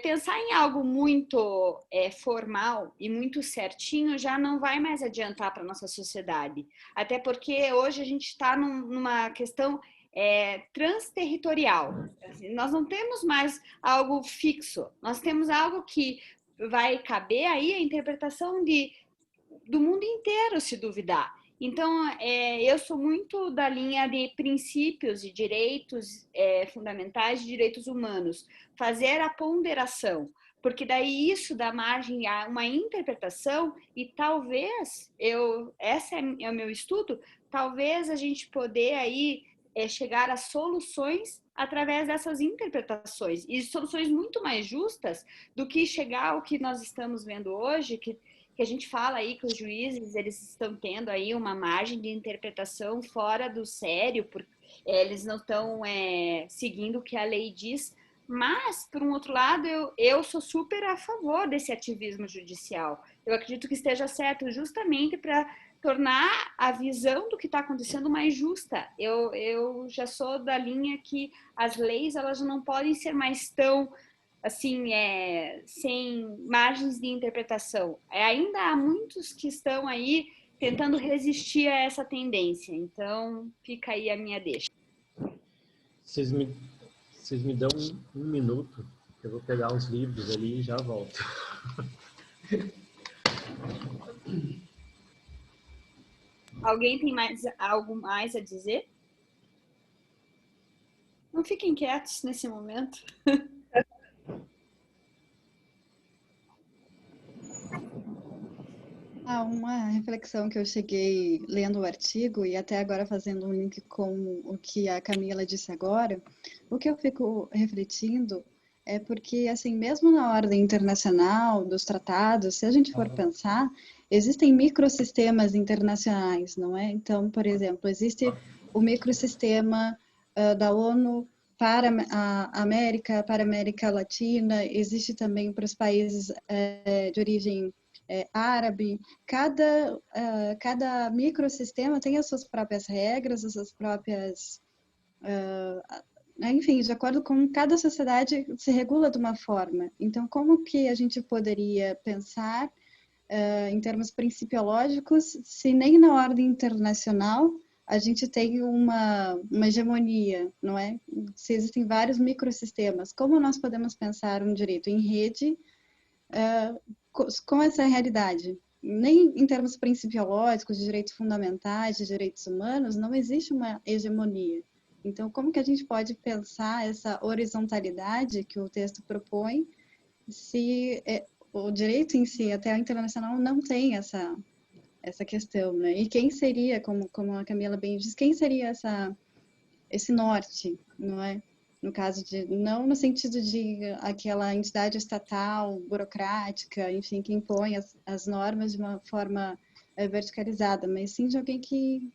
pensar em algo muito formal e muito certinho já não vai mais adiantar para a nossa sociedade. Até porque hoje a gente está numa questão transterritorial. Nós não temos mais algo fixo, nós temos algo que vai caber aí a interpretação do mundo inteiro, se duvidar. Então, eu sou muito da linha de princípios e direitos fundamentais de direitos humanos. Fazer a ponderação, porque daí isso dá margem a uma interpretação e talvez, esse é o meu estudo, talvez a gente poder aí chegar a soluções através dessas interpretações, e soluções muito mais justas do que chegar ao que nós estamos vendo hoje, que a gente fala aí que os juízes, eles estão tendo aí uma margem de interpretação fora do sério, porque eles não estão seguindo o que a lei diz, mas, por um outro lado, eu sou super a favor desse ativismo judicial. Eu acredito que esteja certo justamente para tornar a visão do que está acontecendo mais justa. Eu já sou da linha que as leis, elas não podem ser mais tão assim, sem margens de interpretação. Ainda há muitos que estão aí tentando resistir a essa tendência. Então, fica aí a minha deixa. Vocês me dão um minuto, eu vou pegar uns livros ali e já volto. Alguém tem algo mais a dizer? Não fiquem quietos nesse momento. Uma reflexão que eu cheguei lendo o artigo e até agora fazendo um link com o que a Camila disse agora, o que eu fico refletindo é porque, assim, mesmo na ordem internacional dos tratados, se a gente for pensar, existem microsistemas internacionais, não é? Então, por exemplo, existe o microsistema da ONU para a América, para a América Latina, existe também para os países de origem árabe. Cada microsistema tem as suas próprias regras, as suas próprias... enfim, de acordo com cada sociedade se regula de uma forma. Então, como que a gente poderia pensar em termos principiológicos se nem na ordem internacional a gente tem uma hegemonia, não é? Se existem vários microsistemas, como nós podemos pensar um direito em rede com essa realidade? Nem em termos principiológicos, de direitos fundamentais, de direitos humanos, não existe uma hegemonia. Então, como que a gente pode pensar essa horizontalidade que o texto propõe se o direito em si, até o internacional, não tem essa questão, né? E quem seria, como a Camila bem diz, quem seria esse norte, não é? No caso de, não no sentido de aquela entidade estatal, burocrática, enfim, que impõe as normas de uma forma verticalizada, mas sim de alguém que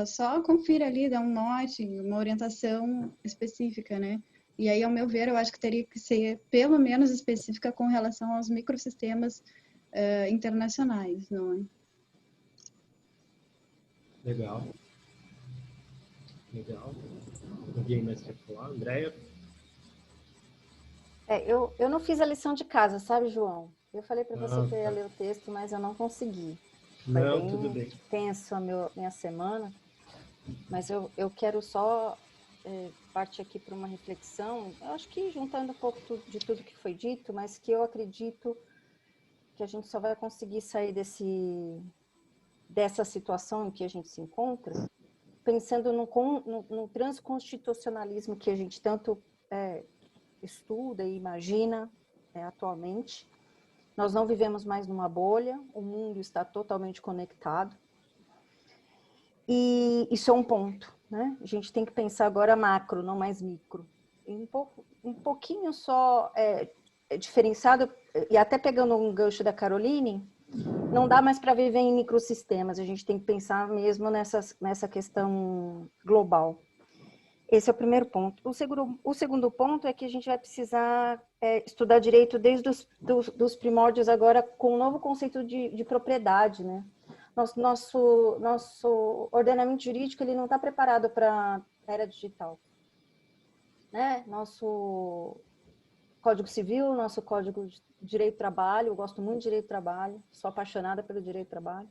só confira ali, dá um norte, uma orientação específica, né? E aí, ao meu ver, eu acho que teria que ser, pelo menos, específica com relação aos microsistemas internacionais, não é? Legal. Alguém mais quer falar? Andréia? Eu não fiz a lição de casa, sabe, João? Eu falei para você que eu ia ler o texto, mas eu não consegui. Foi tudo bem. Tenso a minha semana, mas eu quero só partir aqui para uma reflexão, eu acho que juntando um pouco de tudo que foi dito, mas que eu acredito que a gente só vai conseguir sair dessa situação em que a gente se encontra, pensando no transconstitucionalismo que a gente tanto estuda e imagina atualmente, Nós não vivemos mais numa bolha, o mundo está totalmente conectado. E isso é um ponto, né? A gente tem que pensar agora macro, não mais micro. E um pouquinho só diferenciado, e até pegando um gancho da Caroline, não dá mais para viver em microsistemas, a gente tem que pensar mesmo nessa questão global. Esse é o primeiro ponto. O segundo ponto é que a gente vai precisar estudar direito desde os primórdios agora com um novo conceito de propriedade, né? Nosso ordenamento jurídico ele não está preparado para a era digital, né? Nosso Código Civil, nosso Código de Direito do Trabalho, eu gosto muito de Direito do Trabalho, sou apaixonada pelo Direito do Trabalho,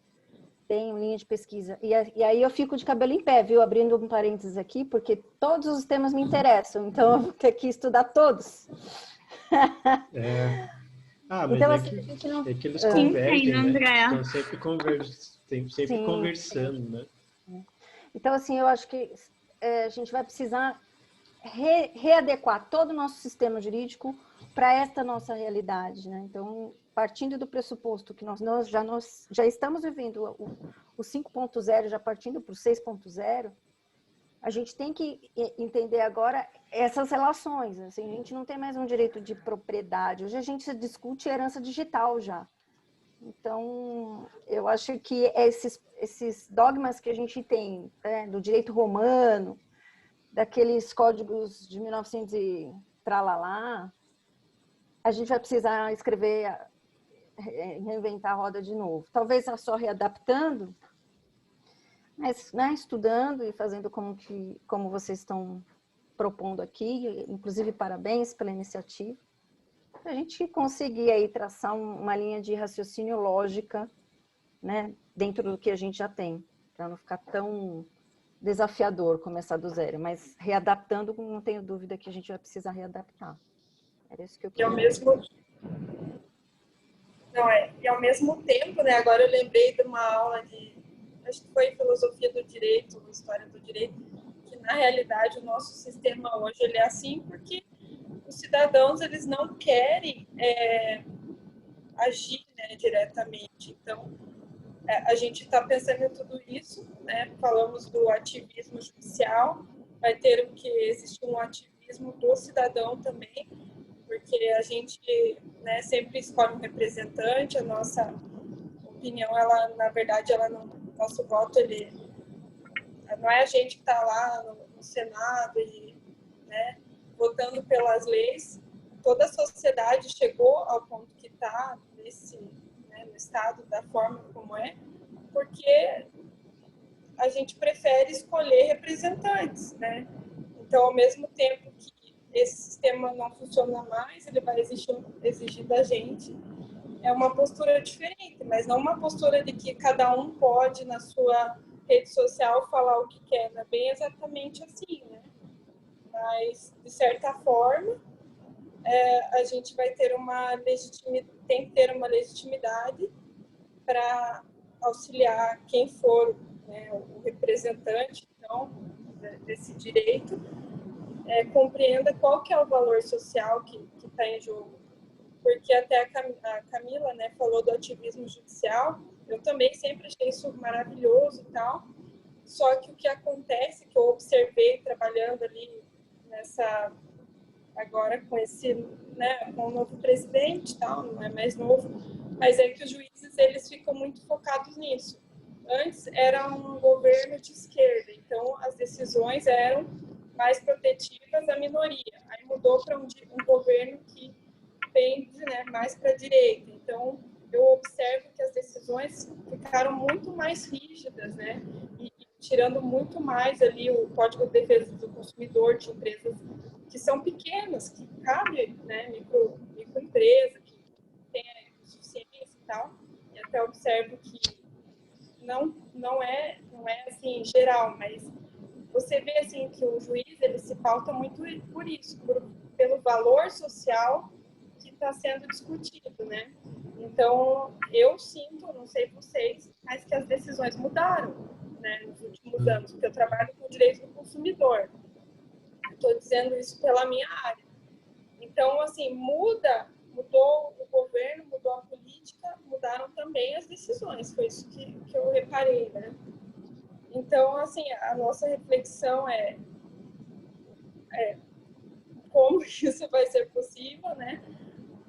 tenho linha de pesquisa. E aí eu fico de cabelo em pé, viu? Abrindo um parênteses aqui, porque todos os temas me interessam, então eu vou ter que estudar todos. Mas então, assim, é que eles convergem, né? Estão sempre conversando, né? Então, assim, eu acho que a gente vai precisar readequar todo o nosso sistema jurídico para esta nossa realidade, né? Então, partindo do pressuposto que nós já estamos vivendo o 5.0, já partindo para o 6.0, a gente tem que entender agora essas relações. Assim, a gente não tem mais um direito de propriedade. Hoje a gente discute herança digital já. Então, eu acho que esses dogmas que a gente tem, do direito romano, daqueles códigos de 1900 e tralalá, a gente vai precisar escrever, reinventar a roda de novo. Talvez só readaptando, mas, né, estudando e fazendo como vocês estão propondo aqui, inclusive parabéns pela iniciativa, a gente conseguir aí traçar uma linha de raciocínio lógica, né, dentro do que a gente já tem, para não ficar tão desafiador começar do zero, mas readaptando, não tenho dúvida que a gente vai precisar readaptar. Era isso que eu queria. E ao mesmo tempo, né, agora eu lembrei de uma aula acho que foi filosofia do direito, história do direito, que na realidade o nosso sistema hoje ele é assim porque os cidadãos eles não querem agir, né, diretamente. Então, a gente está pensando em tudo isso, né? Falamos do ativismo judicial, vai ter que existir um ativismo do cidadão também, porque a gente, né, sempre escolhe um representante, a nossa opinião, ela, na verdade, nosso voto, ele não é a gente que está lá no Senado e, né, votando pelas leis. Toda a sociedade chegou ao ponto que está no estado da forma como é, porque a gente prefere escolher representantes, né? Então, ao mesmo tempo que esse sistema não funciona mais, ele vai exigir da gente uma postura diferente, mas não uma postura de que cada um pode, na sua rede social, falar o que quer, não é bem exatamente assim, né? Mas, de certa forma, a gente vai ter tem que ter uma legitimidade para auxiliar quem for, né, o representante, então, desse direito, compreenda qual que é o valor social que está em jogo. Porque até a Camila, né, falou do ativismo judicial, eu também sempre achei isso maravilhoso e tal, só que o que acontece, que eu observei trabalhando ali agora com com o novo presidente e tal, não é mais novo, mas é que os juízes, eles ficam muito focados nisso. Antes era um governo de esquerda, então as decisões eram mais protetivas à minoria. Aí mudou para um governo que pende, né, mais para a direita. Então, eu observo que as decisões ficaram muito mais rígidas, né, e tirando muito mais ali o Código de Defesa do Consumidor de empresas que são pequenas, que cabe, né, microempresa, que tem suficiência e tal. E até observo que não é assim geral, mas você vê assim que o juiz ele se pauta muito por isso, pelo valor social que está sendo discutido, né? Então eu sinto, não sei vocês, mas que as decisões mudaram, né, nos últimos anos, porque eu trabalho com o direito do consumidor. Estou dizendo isso pela minha área. Então, assim, mudou o governo, mudou a política, mudaram também as decisões. Foi isso que eu reparei, né? Então, assim, a nossa reflexão é como isso vai ser possível, né?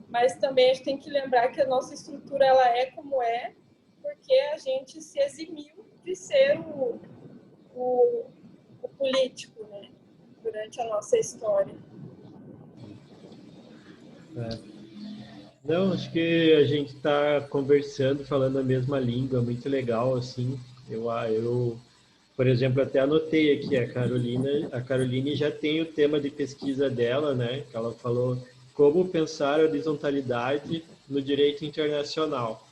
Mas também a gente tem que lembrar que a nossa estrutura ela é como é, porque a gente se eximiu de ser o político, né? Durante a nossa história. Não, acho que a gente está conversando, falando a mesma língua, muito legal, assim. Eu, por exemplo, até anotei aqui, a Caroline já tem o tema de pesquisa dela, né? Que ela falou como pensar a horizontalidade no direito internacional.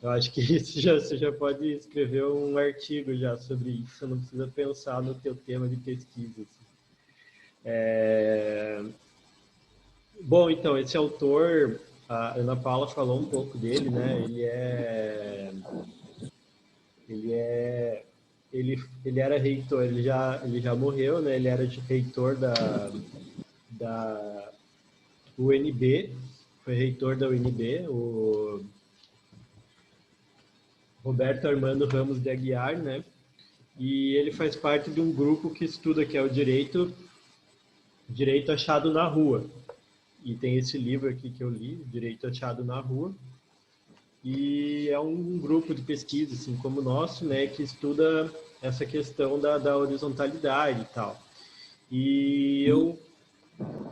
Eu acho que isso você já pode escrever um artigo já sobre isso, você não precisa pensar no teu tema de pesquisa. Assim. Bom, então, esse autor, a Ana Paula falou um pouco dele, né? Ele era reitor, ele já morreu, né? Ele era reitor da UNB, foi reitor da UNB, o Roberto Armando Ramos de Aguiar, né? E ele faz parte de um grupo que estuda, que é o direito achado na rua. E tem esse livro aqui que eu li, Direito Achado na Rua. E é um grupo de pesquisa, assim como o nosso, né, que estuda essa questão da horizontalidade e tal. E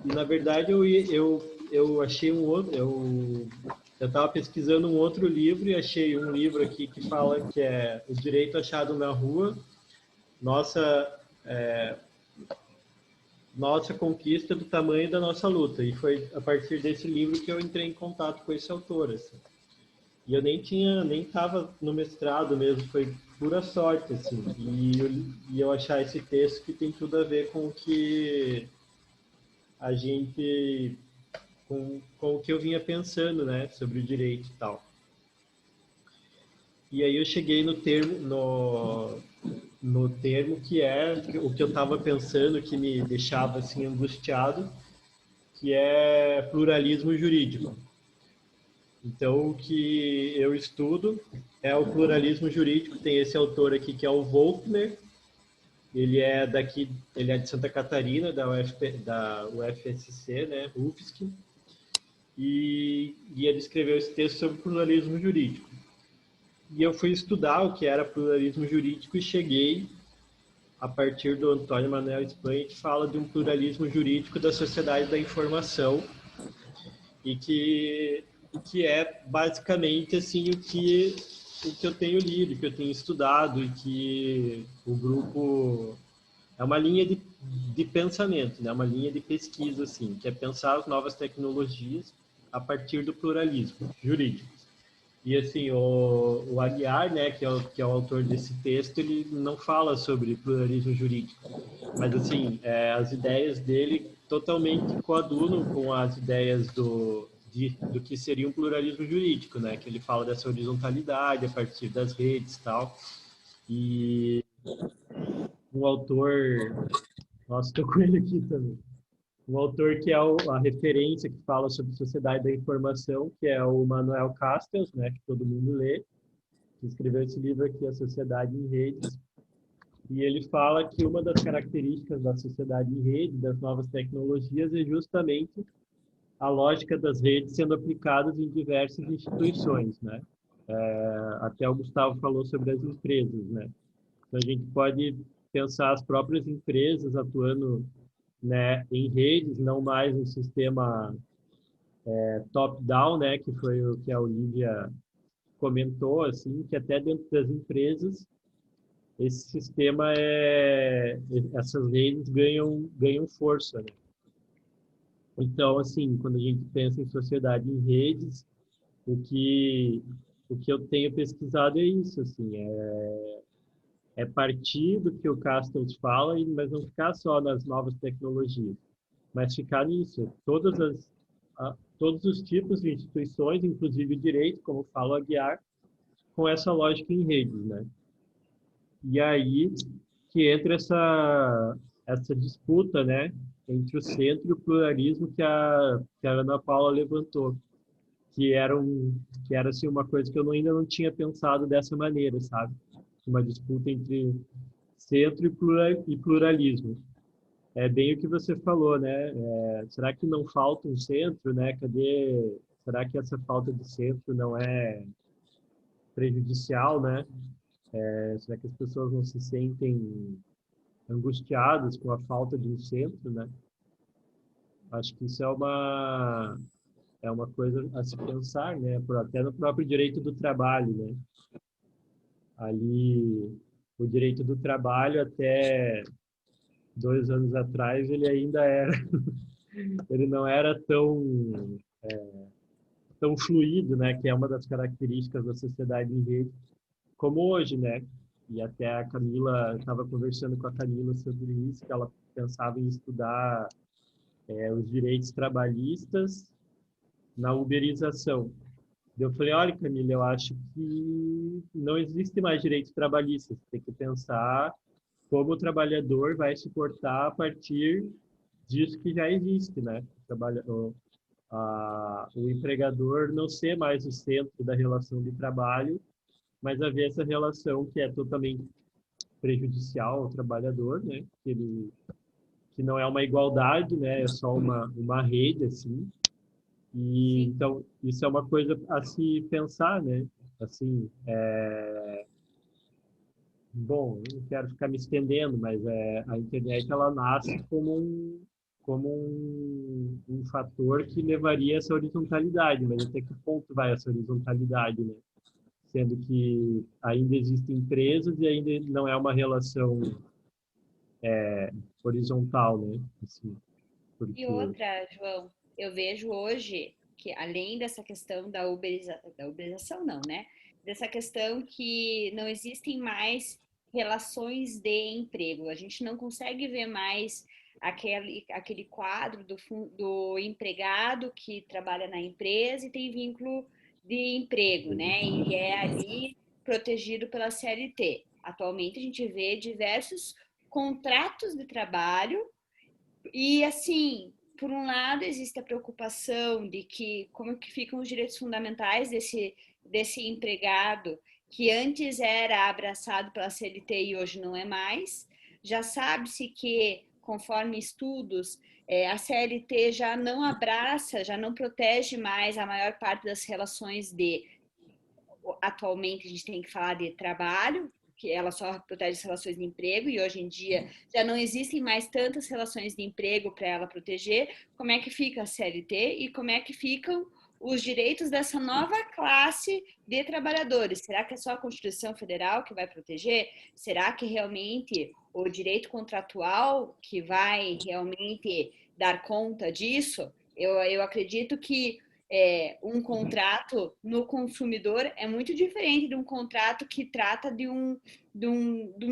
na verdade, eu achei um outro, eu estava pesquisando um outro livro e achei um livro aqui que fala que é O Direito Achado na Rua, nossa conquista do tamanho da nossa luta. E foi a partir desse livro que eu entrei em contato com esse autor, assim. E eu nem estava no mestrado mesmo, foi pura sorte, assim. E eu achar esse texto que tem tudo a ver com o que a gente, com o que eu vinha pensando, né, sobre o direito e tal. E aí eu cheguei no termo que é o que eu estava pensando, que me deixava assim angustiado, que é pluralismo jurídico. Então, o que eu estudo é o pluralismo jurídico. Tem esse autor aqui que é o Wolfner. Ele é de Santa Catarina, da UFSC, né, UFSC. E ele escreveu esse texto sobre pluralismo jurídico. E eu fui estudar o que era pluralismo jurídico e cheguei a partir do Antônio Manuel Espanha, que fala de um pluralismo jurídico da sociedade da informação e que é basicamente assim o que eu tenho lido, que eu tenho estudado e que o grupo é uma linha de pensamento, né? Uma linha de pesquisa assim, que é pensar as novas tecnologias a partir do pluralismo jurídico. E assim, o Aguiar, né, que é o autor desse texto, ele não fala sobre pluralismo jurídico, mas assim, as ideias dele totalmente coadunam com as ideias do que seria um pluralismo jurídico, né, que ele fala dessa horizontalidade a partir das redes e tal. E um autor, nossa, estou com ele aqui também. Um autor que é a referência que fala sobre sociedade da informação, que é o Manuel Castells, né, que todo mundo lê, que escreveu esse livro aqui, A Sociedade em Redes. E ele fala que uma das características da sociedade em rede, das novas tecnologias, é justamente a lógica das redes sendo aplicadas em diversas instituições, né? Até o Gustavo falou sobre as empresas, né? Então, a gente pode pensar as próprias empresas atuando, né, em redes, não mais um sistema top-down, né, que foi o que a Olivia comentou, assim, que até dentro das empresas esse sistema essas redes ganham força, né? Então, assim, quando a gente pensa em sociedade em redes, o que eu tenho pesquisado é isso, assim, é partir do que o Castells fala, mas não ficar só nas novas tecnologias, mas ficar nisso. Todos os tipos de instituições, inclusive o direito, como fala o Aguiar, com essa lógica em redes, né? E aí que entra essa disputa, né, entre o centro e o pluralismo que a Ana Paula levantou, que era assim, uma coisa que eu ainda não tinha pensado dessa maneira, sabe? Uma disputa entre centro e pluralismo. É bem o que você falou, né? Será que não falta um centro, né? Será que essa falta de centro não é prejudicial, né? Será que as pessoas não se sentem angustiadas com a falta de um centro, né? Acho que isso é uma coisa a se pensar, né? Até no próprio direito do trabalho, né? Ali, o direito do trabalho, até 2 anos atrás, ele ainda ele não era tão fluido, né? Que é uma das características da sociedade em rede, como hoje, né? E até a Camila, estava conversando com a Camila sobre isso, que ela pensava em estudar os direitos trabalhistas na uberização. Eu falei, olha, Camila, eu acho que não existe mais direitos trabalhistas. Tem que pensar como o trabalhador vai se portar a partir disso que já existe, né? O empregador não ser mais o centro da relação de trabalho, mas haver essa relação que é totalmente prejudicial ao trabalhador, né? Que não é uma igualdade, né? É só uma rede, assim. E, então, isso é uma coisa a se pensar, né? Assim, bom, eu não quero ficar me estendendo, mas a internet, ela nasce como um fator que levaria a essa horizontalidade, mas até que ponto vai essa horizontalidade, né? Sendo que ainda existem empresas e ainda não é uma relação horizontal, né? Assim, E outra, João, eu vejo hoje que além dessa questão da uberização não, né? Dessa questão que não existem mais relações de emprego. A gente não consegue ver mais aquele quadro do empregado que trabalha na empresa e tem vínculo de emprego, né? E é ali protegido pela CLT. Atualmente a gente vê diversos contratos de trabalho e, assim, por um lado, existe a preocupação de que como que ficam os direitos fundamentais desse empregado que antes era abraçado pela CLT e hoje não é mais. Já sabe-se que, conforme estudos, a CLT já não abraça, já não protege mais a maior parte das relações atualmente a gente tem que falar de trabalho, que ela só protege as relações de emprego, e hoje em dia já não existem mais tantas relações de emprego para ela proteger. Como é que fica a CLT e como é que ficam os direitos dessa nova classe de trabalhadores? Será que é só a Constituição Federal que vai proteger? Será que realmente o direito contratual que vai realmente dar conta disso? Eu acredito que um contrato no consumidor é muito diferente de um contrato que trata de um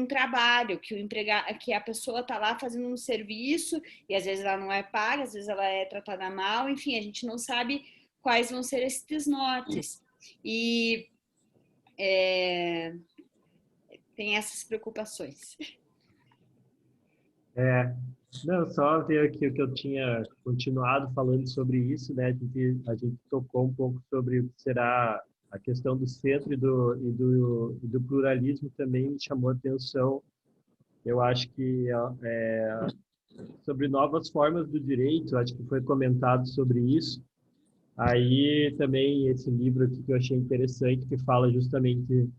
trabalho, que a pessoa está lá fazendo um serviço e às vezes ela não é paga, às vezes ela é tratada mal, enfim, a gente não sabe quais vão ser esses nortes. E tem essas preocupações. Não, só ver aqui o que eu tinha continuado falando sobre isso, né? A gente tocou um pouco sobre o que será a questão do centro e do pluralismo também me chamou a atenção. Eu acho que sobre novas formas do direito, acho que foi comentado sobre isso. Aí também esse livro aqui que eu achei interessante, que fala justamente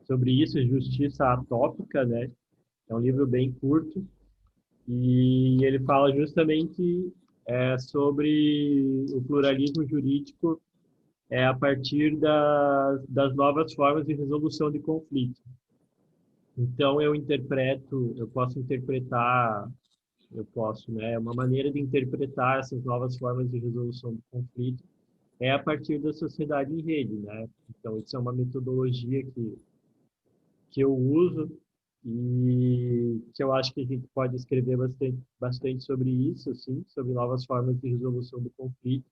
sobre isso, Justiça Atópica, né? É um livro bem curto. E ele fala justamente sobre o pluralismo jurídico a partir das novas formas de resolução de conflito. Então, né? Uma maneira de interpretar essas novas formas de resolução de conflito a partir da sociedade em rede, né? Então, isso é uma metodologia que eu uso e que eu acho que a gente pode escrever bastante sobre isso, assim, sobre novas formas de resolução do conflito.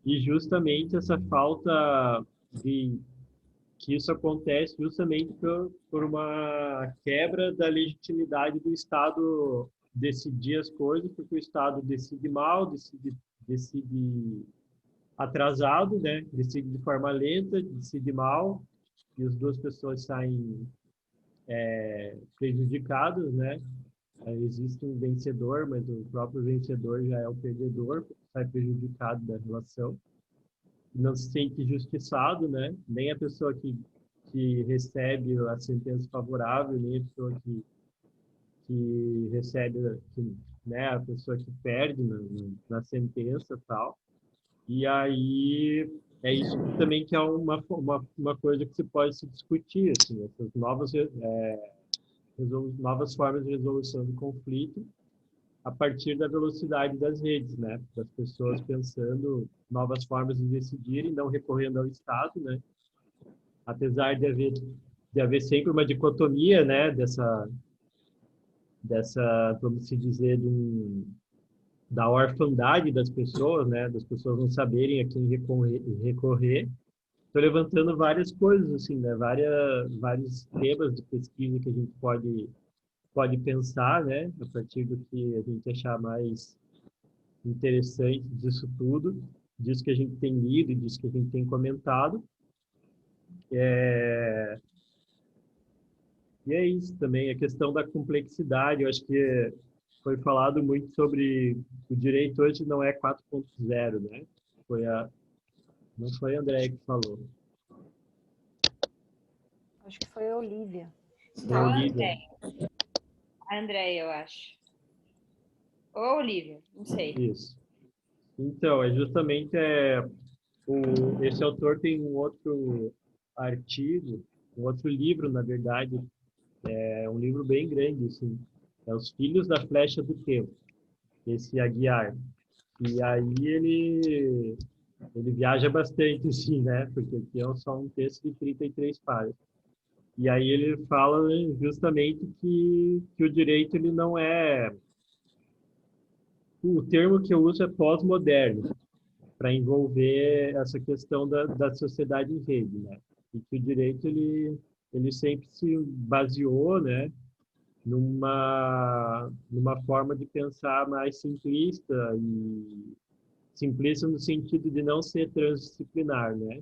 E justamente essa falta que isso acontece justamente por uma quebra da legitimidade do Estado decidir as coisas, porque o Estado decide mal, decide atrasado, né? Decide de forma lenta, decide mal, e as duas pessoas saem prejudicadas, né? Existe um vencedor, mas o próprio vencedor já é o perdedor, sai prejudicado da relação. Não se sente justiçado, né? Nem a pessoa que recebe a sentença favorável, nem a pessoa que recebe, né? A pessoa que perde na sentença e tal. E aí é isso também que é uma coisa que se pode se discutir, assim, essas novas formas de resolução de conflito a partir da velocidade das redes, né? Das pessoas pensando novas formas de decidirem, não recorrendo ao Estado, né? Apesar de haver sempre uma dicotomia, né? Vamos se dizer, da orfandade das pessoas, né? Das pessoas não saberem a quem recorrer. Estou levantando várias coisas, assim, né? Vários temas de pesquisa que a gente pode pensar, né? A partir do que a gente achar mais interessante disso tudo, disso que a gente tem lido e disso que a gente tem comentado. E é isso também, a questão da complexidade. Eu acho que foi falado muito sobre o direito hoje não é 4.0, né? Não foi a Andréia que falou. Acho que foi a Olivia. Não, a Andréia, eu acho. Ou Olivia, não sei. Isso. Então, é justamente esse autor tem um outro artigo, um outro livro, na verdade, é um livro bem grande, assim, é Os Filhos da Flecha do Tempo, esse Aguiar. E aí ele viaja bastante, assim, né? Porque aqui é só um texto de 33 páginas. E aí ele fala justamente que o direito ele não é... O termo que eu uso é pós-moderno, para envolver essa questão da sociedade em rede, né? E que o direito ele sempre se baseou, né, numa forma de pensar mais simplista no sentido de não ser transdisciplinar, né?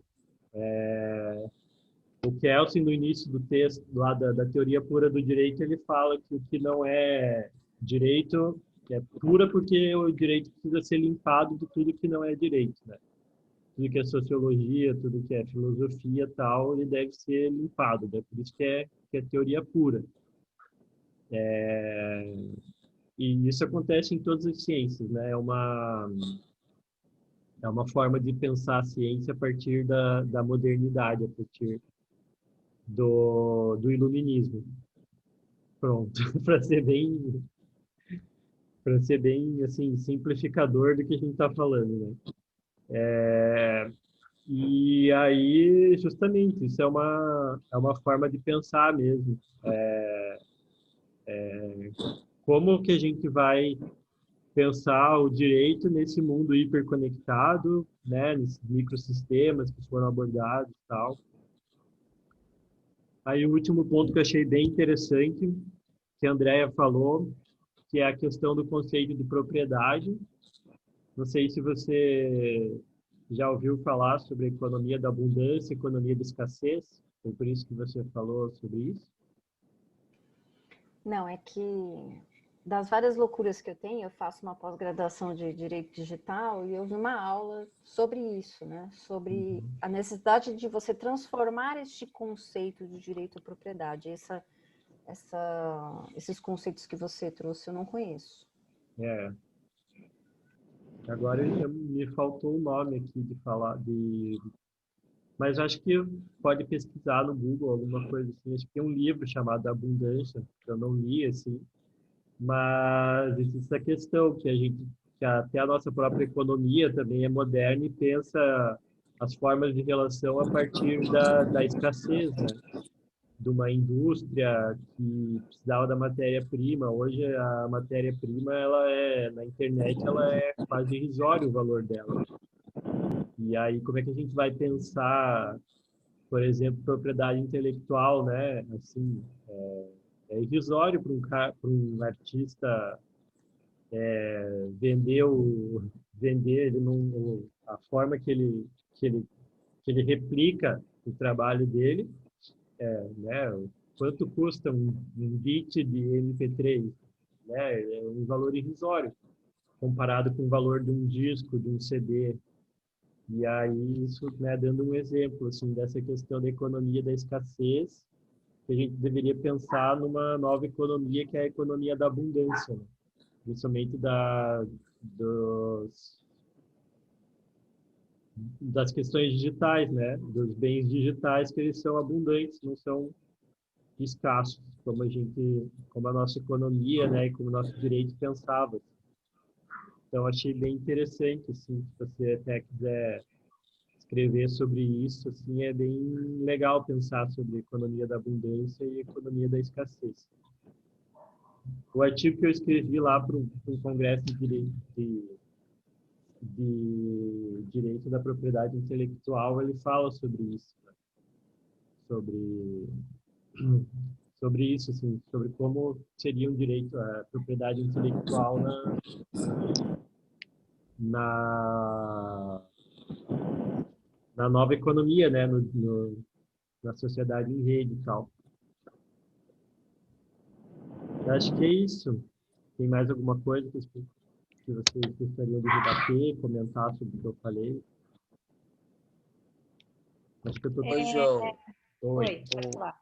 O Kelsen, no início do texto lá da teoria pura do direito, ele fala que o que não é direito é pura porque o direito precisa ser limpado de tudo que não é direito, né? Tudo que é sociologia, tudo que é filosofia tal, ele deve ser limpado, né? Por isso que é teoria pura. E isso acontece em todas as ciências, né? É uma forma de pensar a ciência a partir da modernidade, a partir do iluminismo. Pronto, para ser bem assim simplificador do que a gente está falando, né? E aí, justamente, isso é uma forma de pensar mesmo. Como que a gente vai pensar o direito nesse mundo hiperconectado, né? Nesses microsistemas que foram abordados e tal. Aí o último ponto que eu achei bem interessante, que a Andrea falou, que é a questão do conceito de propriedade. Não sei se você já ouviu falar sobre a economia da abundância, economia da escassez. Foi por isso que você falou sobre isso? Não, é que das várias loucuras que eu tenho, eu faço uma pós-graduação de Direito Digital e eu vi uma aula sobre isso, né? Sobre a necessidade de você transformar este conceito de direito à propriedade. Esses conceitos que você trouxe eu não conheço. Agora me faltou o nome aqui de falar mas acho que pode pesquisar no Google alguma coisa assim. Acho que tem um livro chamado Abundância, que eu não li assim, mas existe essa questão que até a nossa própria economia também é moderna e pensa as formas de relação a partir da escassez, né? De uma indústria que precisava da matéria-prima. Hoje a matéria-prima na internet ela é quase irrisório o valor dela. E aí como é que a gente vai pensar, por exemplo, propriedade intelectual, né? Assim, é irrisório para um artista vender ele a forma que ele replica o trabalho dele, né? Quanto custa um bit de MP3, né? É um valor irrisório comparado com o valor de um disco, de um CD. E aí isso, né, dando um exemplo assim dessa questão da economia da escassez, que a gente deveria pensar numa nova economia que é a economia da abundância, né? Principalmente das questões digitais, né? Dos bens digitais, que eles são abundantes, não são escassos, como a nossa economia, né, e como o nosso direito pensava. Então achei bem interessante, assim, se você até quiser escrever sobre isso, assim, é bem legal pensar sobre a economia da abundância e a economia da escassez. O artigo que eu escrevi lá para um congresso de direito da propriedade intelectual, ele fala sobre isso, né? sobre isso, assim, sobre como seria um direito à propriedade intelectual na nova economia, né, na sociedade em rede e tal. Eu acho que é isso. Tem mais alguma coisa que vocês gostariam de debater, comentar sobre o que eu falei? Acho que eu tô... Oi, João. Oi, pode falar.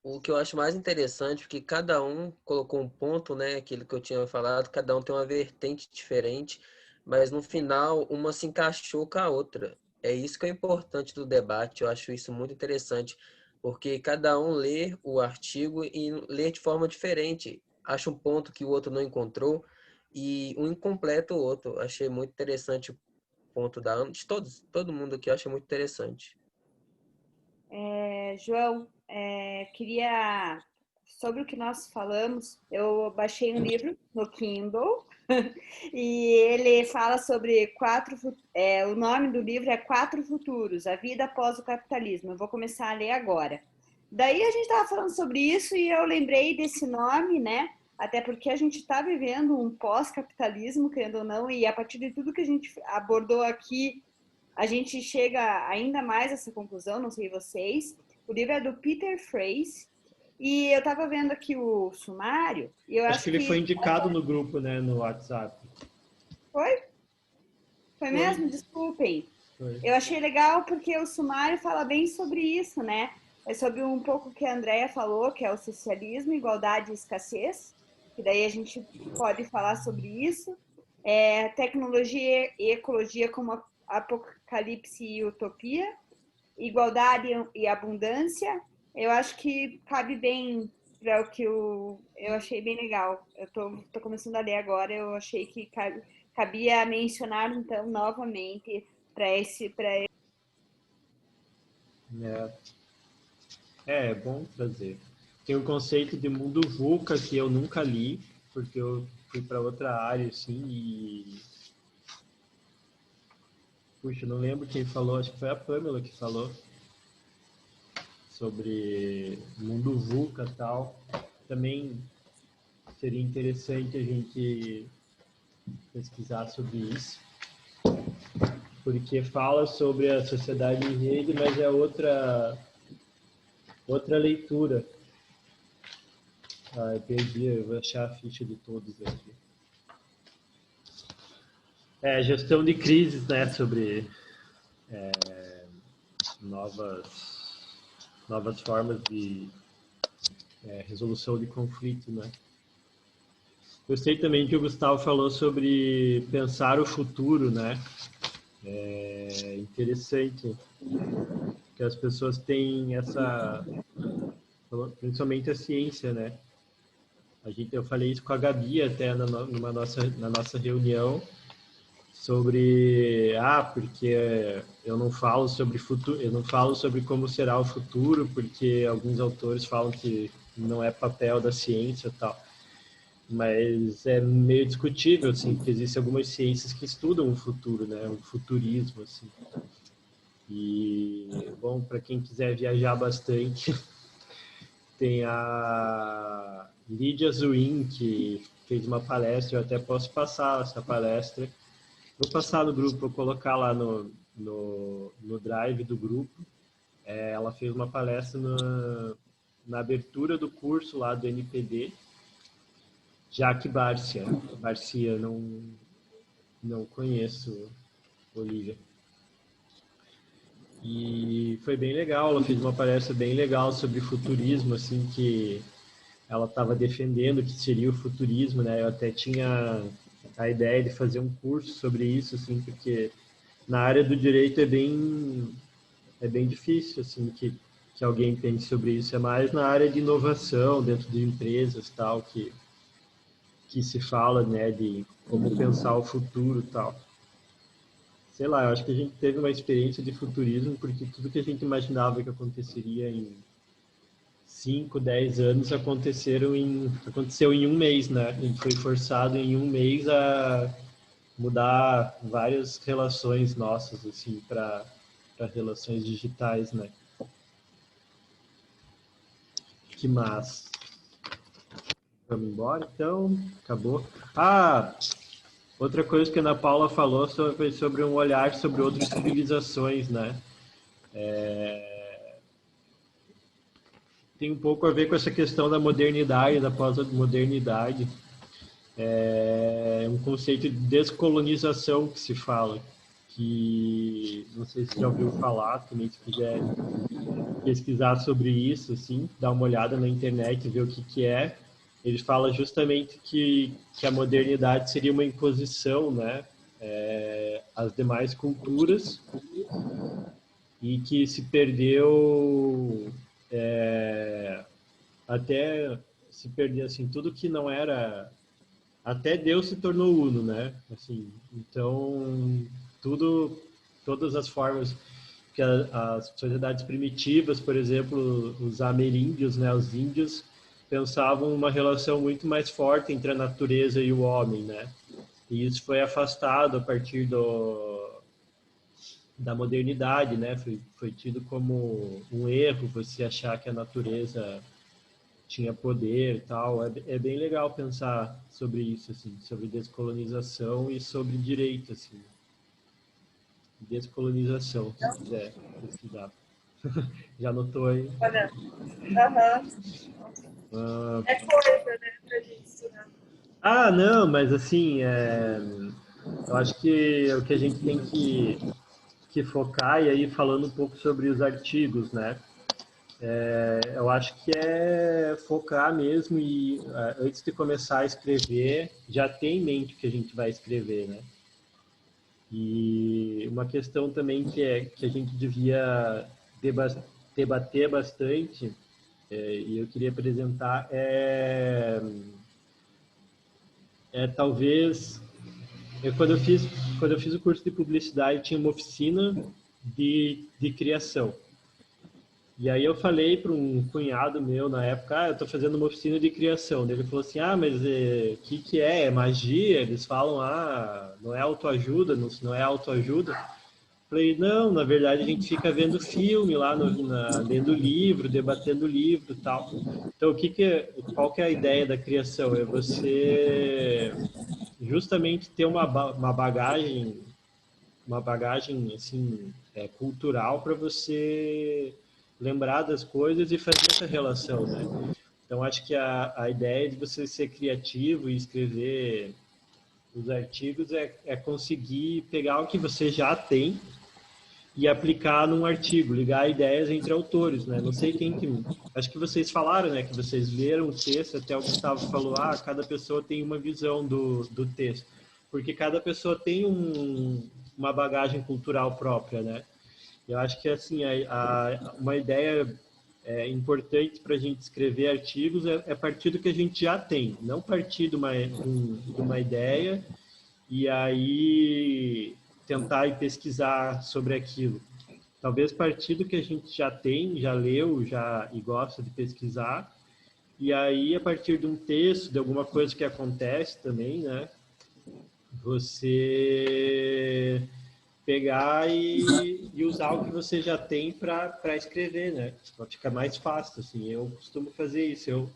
O que eu acho mais interessante, porque cada um colocou um ponto, né? Aquilo que eu tinha falado, cada um tem uma vertente diferente, mas no final uma se encaixou com a outra. É isso que é importante do debate, eu acho isso muito interessante, porque cada um lê o artigo e lê de forma diferente. Acha um ponto que o outro não encontrou e um incompleta o outro. Achei muito interessante o ponto da Ana, de todo mundo aqui, eu achei muito interessante. João, queria, sobre o que nós falamos, eu baixei um livro no Kindle e ele fala sobre o nome do livro é Quatro Futuros, a vida após o capitalismo. Eu vou começar a ler agora. Daí a gente estava falando sobre isso e eu lembrei desse nome, né? Até porque a gente está vivendo um pós-capitalismo, querendo ou não, e a partir de tudo que a gente abordou aqui, a gente chega ainda mais a essa conclusão, não sei vocês. O livro é do Peter Frase e eu estava vendo aqui o sumário e eu acho que ele foi indicado no grupo, né, no WhatsApp. Foi? Foi mesmo? Desculpem. Foi. Eu achei legal porque o sumário fala bem sobre isso, né? É sobre um pouco o que a Andrea falou, que é o socialismo, igualdade e escassez, que daí a gente pode falar sobre isso. Tecnologia e ecologia como apocalipse e utopia, igualdade e abundância. Eu acho que cabe bem para o que eu achei bem legal. Eu tô começando a ler agora, eu achei que cabia mencionar então novamente para é bom trazer. Tem o conceito de mundo VUCA que eu nunca li, porque eu fui para outra área assim e puxa, não lembro quem falou, acho que foi a Pamela que falou sobre mundo VUCA e tal. Também seria interessante a gente pesquisar sobre isso, porque fala sobre a sociedade em rede, mas é outra leitura. Eu perdi, eu vou achar a ficha de todos aqui. Gestão de crises, né, sobre novas formas de resolução de conflito, né. Gostei também que o Gustavo falou sobre pensar o futuro, né. É interessante que as pessoas têm principalmente a ciência, né. Eu falei isso com a Gabi até na nossa reunião, sobre porque eu não falo sobre futuro, eu não falo sobre como será o futuro, porque alguns autores falam que não é papel da ciência e tal. Mas é meio discutível, assim, porque existem algumas ciências que estudam o futuro, né, o futurismo, assim. E bom, para quem quiser viajar bastante, Tem a Lídia Zuin, que fez uma palestra, eu até posso passar essa palestra. Vou passar no grupo, vou colocar lá no drive do grupo. Ela fez uma palestra na abertura do curso lá do NPD. Jaque Barcia, não conheço, Olivia. E foi bem legal, ela fez uma palestra bem legal sobre futurismo, assim, que ela estava defendendo que seria o futurismo, né? Eu até tinha a ideia de fazer um curso sobre isso, assim, porque na área do direito é bem difícil, assim, que alguém pense sobre isso. É mais na área de inovação, dentro de empresas, tal, que se fala, né, de como pensar o futuro, tal. Sei lá, eu acho que a gente teve uma experiência de futurismo, porque tudo que a gente imaginava que aconteceria em 5, 10 anos aconteceu em um mês, né? A gente foi forçado em um mês a mudar várias relações nossas, assim, para relações digitais, né? Que massa. Vamos embora, então? Acabou? Ah, outra coisa que a Ana Paula falou foi sobre um olhar sobre outras civilizações, né? Tem um pouco a ver com essa questão da modernidade, da pós-modernidade. É um conceito de descolonização que se fala, que não sei se já ouviu falar, também se quiser pesquisar sobre isso, assim, dar uma olhada na internet e ver o que é. Ele fala justamente que a modernidade seria uma imposição, né, às demais culturas, e que se perdeu até se perder, assim, tudo que não era, até Deus se tornou uno, né, assim, então todas as formas que as sociedades primitivas, por exemplo, os ameríndios, né, os índios, pensavam uma relação muito mais forte entre a natureza e o homem, né? E isso foi afastado a partir da modernidade, né? Foi tido como um erro você achar que a natureza tinha poder e tal. É bem legal pensar sobre isso, assim, sobre descolonização e sobre direito, assim. Descolonização, se quiser pesquisar. Já anotou aí? Olha, é coisa, né, pra gente estudar. Ah, não, mas assim, eu acho que o que a gente tem que focar, e aí falando um pouco sobre os artigos, né? Eu acho que é focar mesmo e antes de começar a escrever, já ter em mente o que a gente vai escrever, né? E uma questão também que a gente devia debater bastante, e eu queria apresentar, talvez, quando eu fiz o curso de publicidade, tinha uma oficina de criação. E aí eu falei para um cunhado meu na época, eu estou fazendo uma oficina de criação. Ele falou assim, mas o que é? É magia? Eles falam, não é autoajuda, não é autoajuda. Falei, não, na verdade a gente fica vendo filme lá, lendo livro, debatendo livro e tal. Então, qual que é a ideia da criação? É você justamente ter uma bagagem assim, cultural para você lembrar das coisas e fazer essa relação, né? Então, acho que a ideia de você ser criativo e escrever os artigos é conseguir pegar o que você já tem e aplicar num artigo, ligar ideias entre autores, né? Não sei acho que vocês falaram, né? Que vocês leram o texto, até o Gustavo falou, cada pessoa tem uma visão do texto, porque cada pessoa tem uma bagagem cultural própria, né? Eu acho que, assim, uma ideia importante para a gente escrever artigos é partir do que a gente já tem, não partir de uma ideia e aí tentar e pesquisar sobre aquilo. Talvez partir do que a gente já tem, já leu, e gosta de pesquisar, e aí a partir de um texto, de alguma coisa que acontece também, né? Você pegar e usar o que você já tem para escrever, né? Fica mais fácil, assim. Eu costumo fazer isso.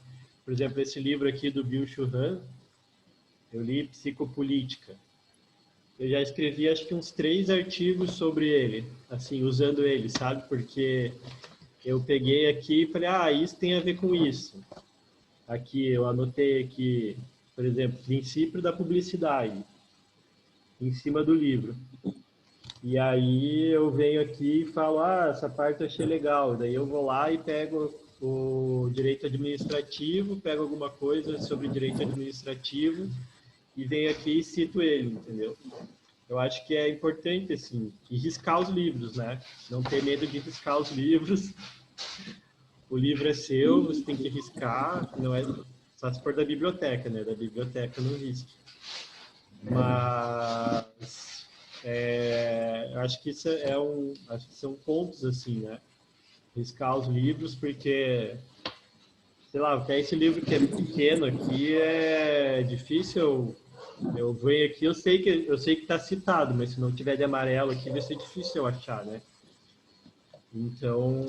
Por exemplo, esse livro aqui do Byung-Chul Han, eu li Psicopolítica. Eu já escrevi, acho que uns 3 artigos sobre ele, assim, usando ele, sabe? Porque eu peguei aqui e falei, isso tem a ver com isso. Aqui, eu anotei aqui, por exemplo, princípio da publicidade, em cima do livro. E aí eu venho aqui e falo, essa parte eu achei legal. Daí eu vou lá e pego o direito administrativo, pego alguma coisa sobre direito administrativo e venho aqui e cito ele, entendeu? Eu acho que é importante, assim, e riscar os livros, né? Não ter medo de riscar os livros. O livro é seu, você tem que riscar, não é só se for da biblioteca, né? Da biblioteca não risque. Mas eu acho que isso acho que são pontos, assim, né? Riscar os livros, porque, sei lá, até esse livro que é pequeno aqui é difícil. Eu venho aqui, eu sei que está citado, mas se não tiver de amarelo aqui, vai ser difícil eu achar, né? Então,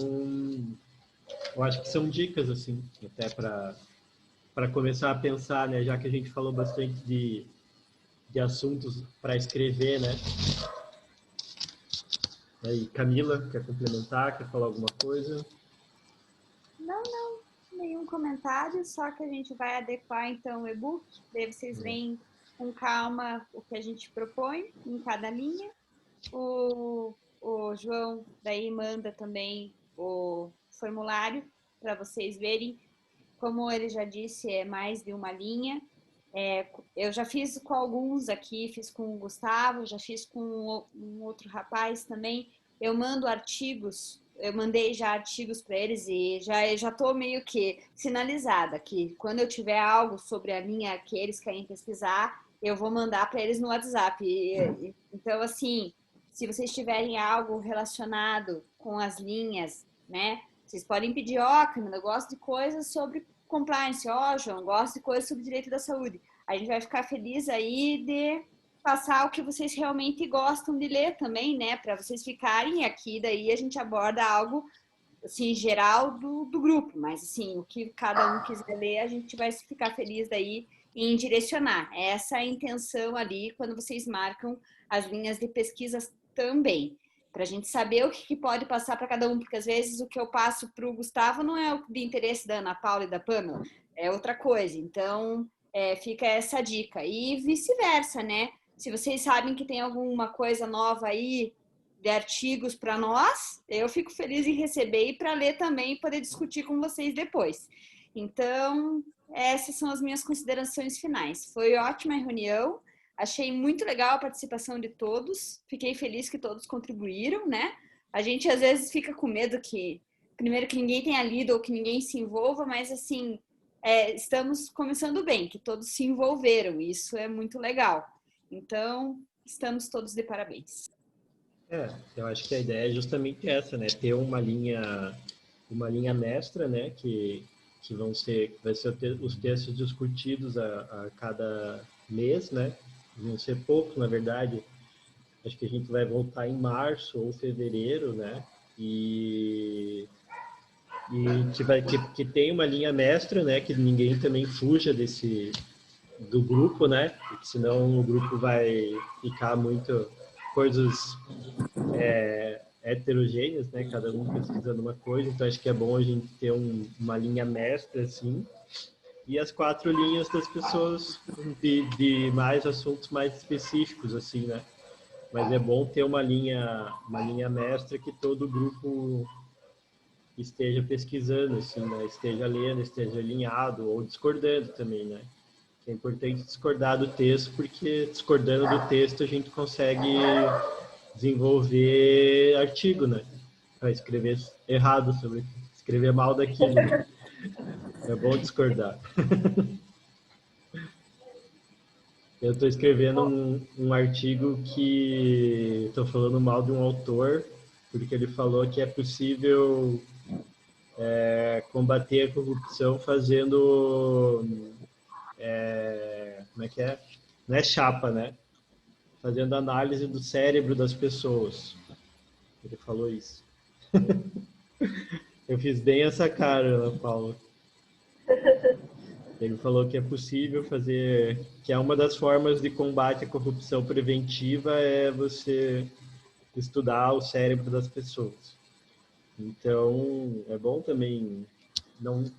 eu acho que são dicas, assim, até para começar a pensar, né? Já que a gente falou bastante de assuntos para escrever, né? Aí, Camila, quer complementar? Quer falar alguma coisa? Não, nenhum comentário, só que a gente vai adequar, então, o e-book, daí vocês veem com calma o que a gente propõe em cada linha. O João daí manda também o formulário para vocês verem. Como ele já disse, é mais de uma linha. Eu já fiz com alguns aqui, fiz com o Gustavo, já fiz com um outro rapaz também. Eu mando artigos, eu mandei já artigos para eles e já estou meio que sinalizada que quando eu tiver algo sobre a linha que eles querem pesquisar, eu vou mandar para eles no WhatsApp. Então, assim, se vocês tiverem algo relacionado com as linhas, né? Vocês podem pedir, Camila, eu gosto de coisas sobre compliance, João, gosto de coisas sobre direito da saúde. A gente vai ficar feliz aí de passar o que vocês realmente gostam de ler também, né? Para vocês ficarem aqui, daí a gente aborda algo, assim, geral do grupo, mas, assim, o que cada um quiser ler, a gente vai ficar feliz daí em direcionar. Essa é a intenção ali quando vocês marcam as linhas de pesquisas também, para a gente saber o que pode passar para cada um, porque às vezes o que eu passo para o Gustavo não é o de interesse da Ana Paula e da Pamela, é outra coisa. Então, fica essa dica. E vice-versa, né? Se vocês sabem que tem alguma coisa nova aí de artigos para nós, eu fico feliz em receber e para ler também e poder discutir com vocês depois. Então, essas são as minhas considerações finais. Foi ótima a reunião. Achei muito legal a participação de todos. Fiquei feliz que todos contribuíram, né? A gente às vezes fica com medo que, primeiro, que ninguém tenha lido ou que ninguém se envolva, mas assim, estamos começando bem, que todos se envolveram. Isso é muito legal. Então, estamos todos de parabéns. Eu acho que a ideia é justamente essa, né? Ter uma linha mestra, né? Que vai ser os textos discutidos a cada mês, né? Vão ser poucos, na verdade. Acho que a gente vai voltar em março ou fevereiro, né? E que tem uma linha mestra, né? Que ninguém também fuja do grupo, né? Porque senão o grupo vai ficar muito coisas heterogêneas, né? Cada um pesquisando uma coisa. Então acho que é bom a gente ter uma linha mestra, assim. E as 4 linhas das pessoas de mais assuntos mais específicos, assim, né? Mas é bom ter uma linha mestra que todo grupo esteja pesquisando, assim, né? Esteja lendo, esteja alinhado ou discordando também, né? É importante discordar do texto, porque discordando do texto a gente consegue desenvolver artigo, né? Para escrever errado escrever mal daquilo. É bom discordar. Eu estou escrevendo um artigo que estou falando mal de um autor, porque ele falou que é possível combater a corrupção fazendo... como é que é? Não é chapa, né? fazendo análise do cérebro das pessoas. Ele falou isso. Eu fiz bem essa cara, Ana Paula. Ele falou que é possível fazer, que é uma das formas de combate à corrupção preventiva é você estudar o cérebro das pessoas. Então, é bom também não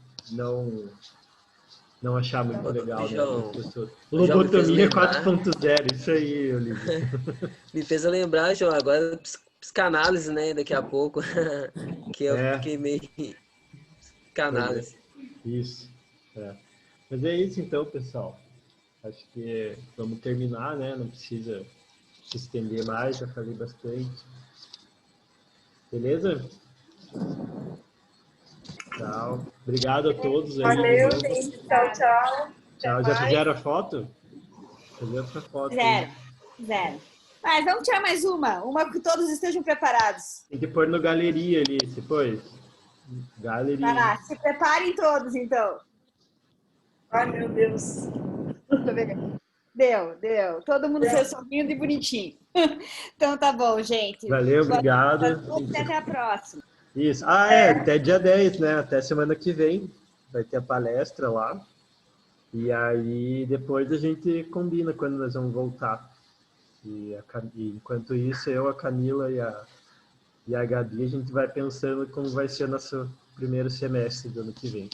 achar muito legal, né, as pessoas. Lobotomia 4.0, isso aí, Olívia. Me fez lembrar, João, agora psicanálise, né, daqui a pouco, que eu fiquei meio psicanálise. Isso, Mas é isso então, pessoal. Acho que vamos terminar, né? Não precisa se estender mais, já falei bastante. Beleza? Tchau. Obrigado a todos. Valeu, gente. Tchau, tchau. Tchau. Já fizeram a foto? Fazer outra foto. Fizeram. Mas vamos tirar mais uma que todos estejam preparados. Tem que pôr no galeria ali, se pôs. Galeria. Vai lá, se preparem todos, então. Ai, meu Deus. Deu. Todo mundo saiu sorrindo e bonitinho. Então tá bom, gente. Valeu, obrigado. Até a próxima. Isso. Até dia 10, né? Até semana que vem. Vai ter a palestra lá. E aí depois a gente combina quando nós vamos voltar. E enquanto isso, eu, a Camila e a Gabi, a gente vai pensando como vai ser nosso primeiro semestre do ano que vem.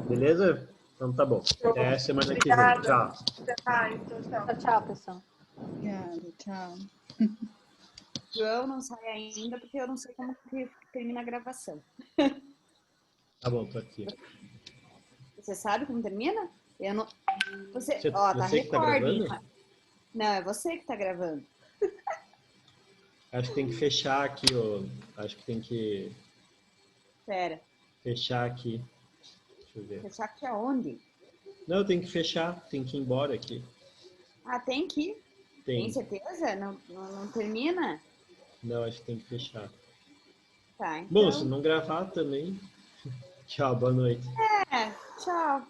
Beleza? Então tá bom. Até semana que vem. Tchau. Tchau, pessoal. Obrigada, tchau. João não sai ainda porque eu não sei como que termina a gravação. Tá bom, tô aqui. Você sabe como termina? Eu não. Você tá recorde. Não, é você que tá gravando. Acho que tem que fechar aqui, acho que tem que. Pera. Fechar aqui. Deixa eu ver. Fechar aqui aonde? Não, tem que fechar, tem que ir embora aqui. Ah, tem que ir? Tem. Tem certeza? Não termina? Não, acho que tem que fechar. Tá, então... Bom, se não gravar também. Tchau, boa noite. Tchau.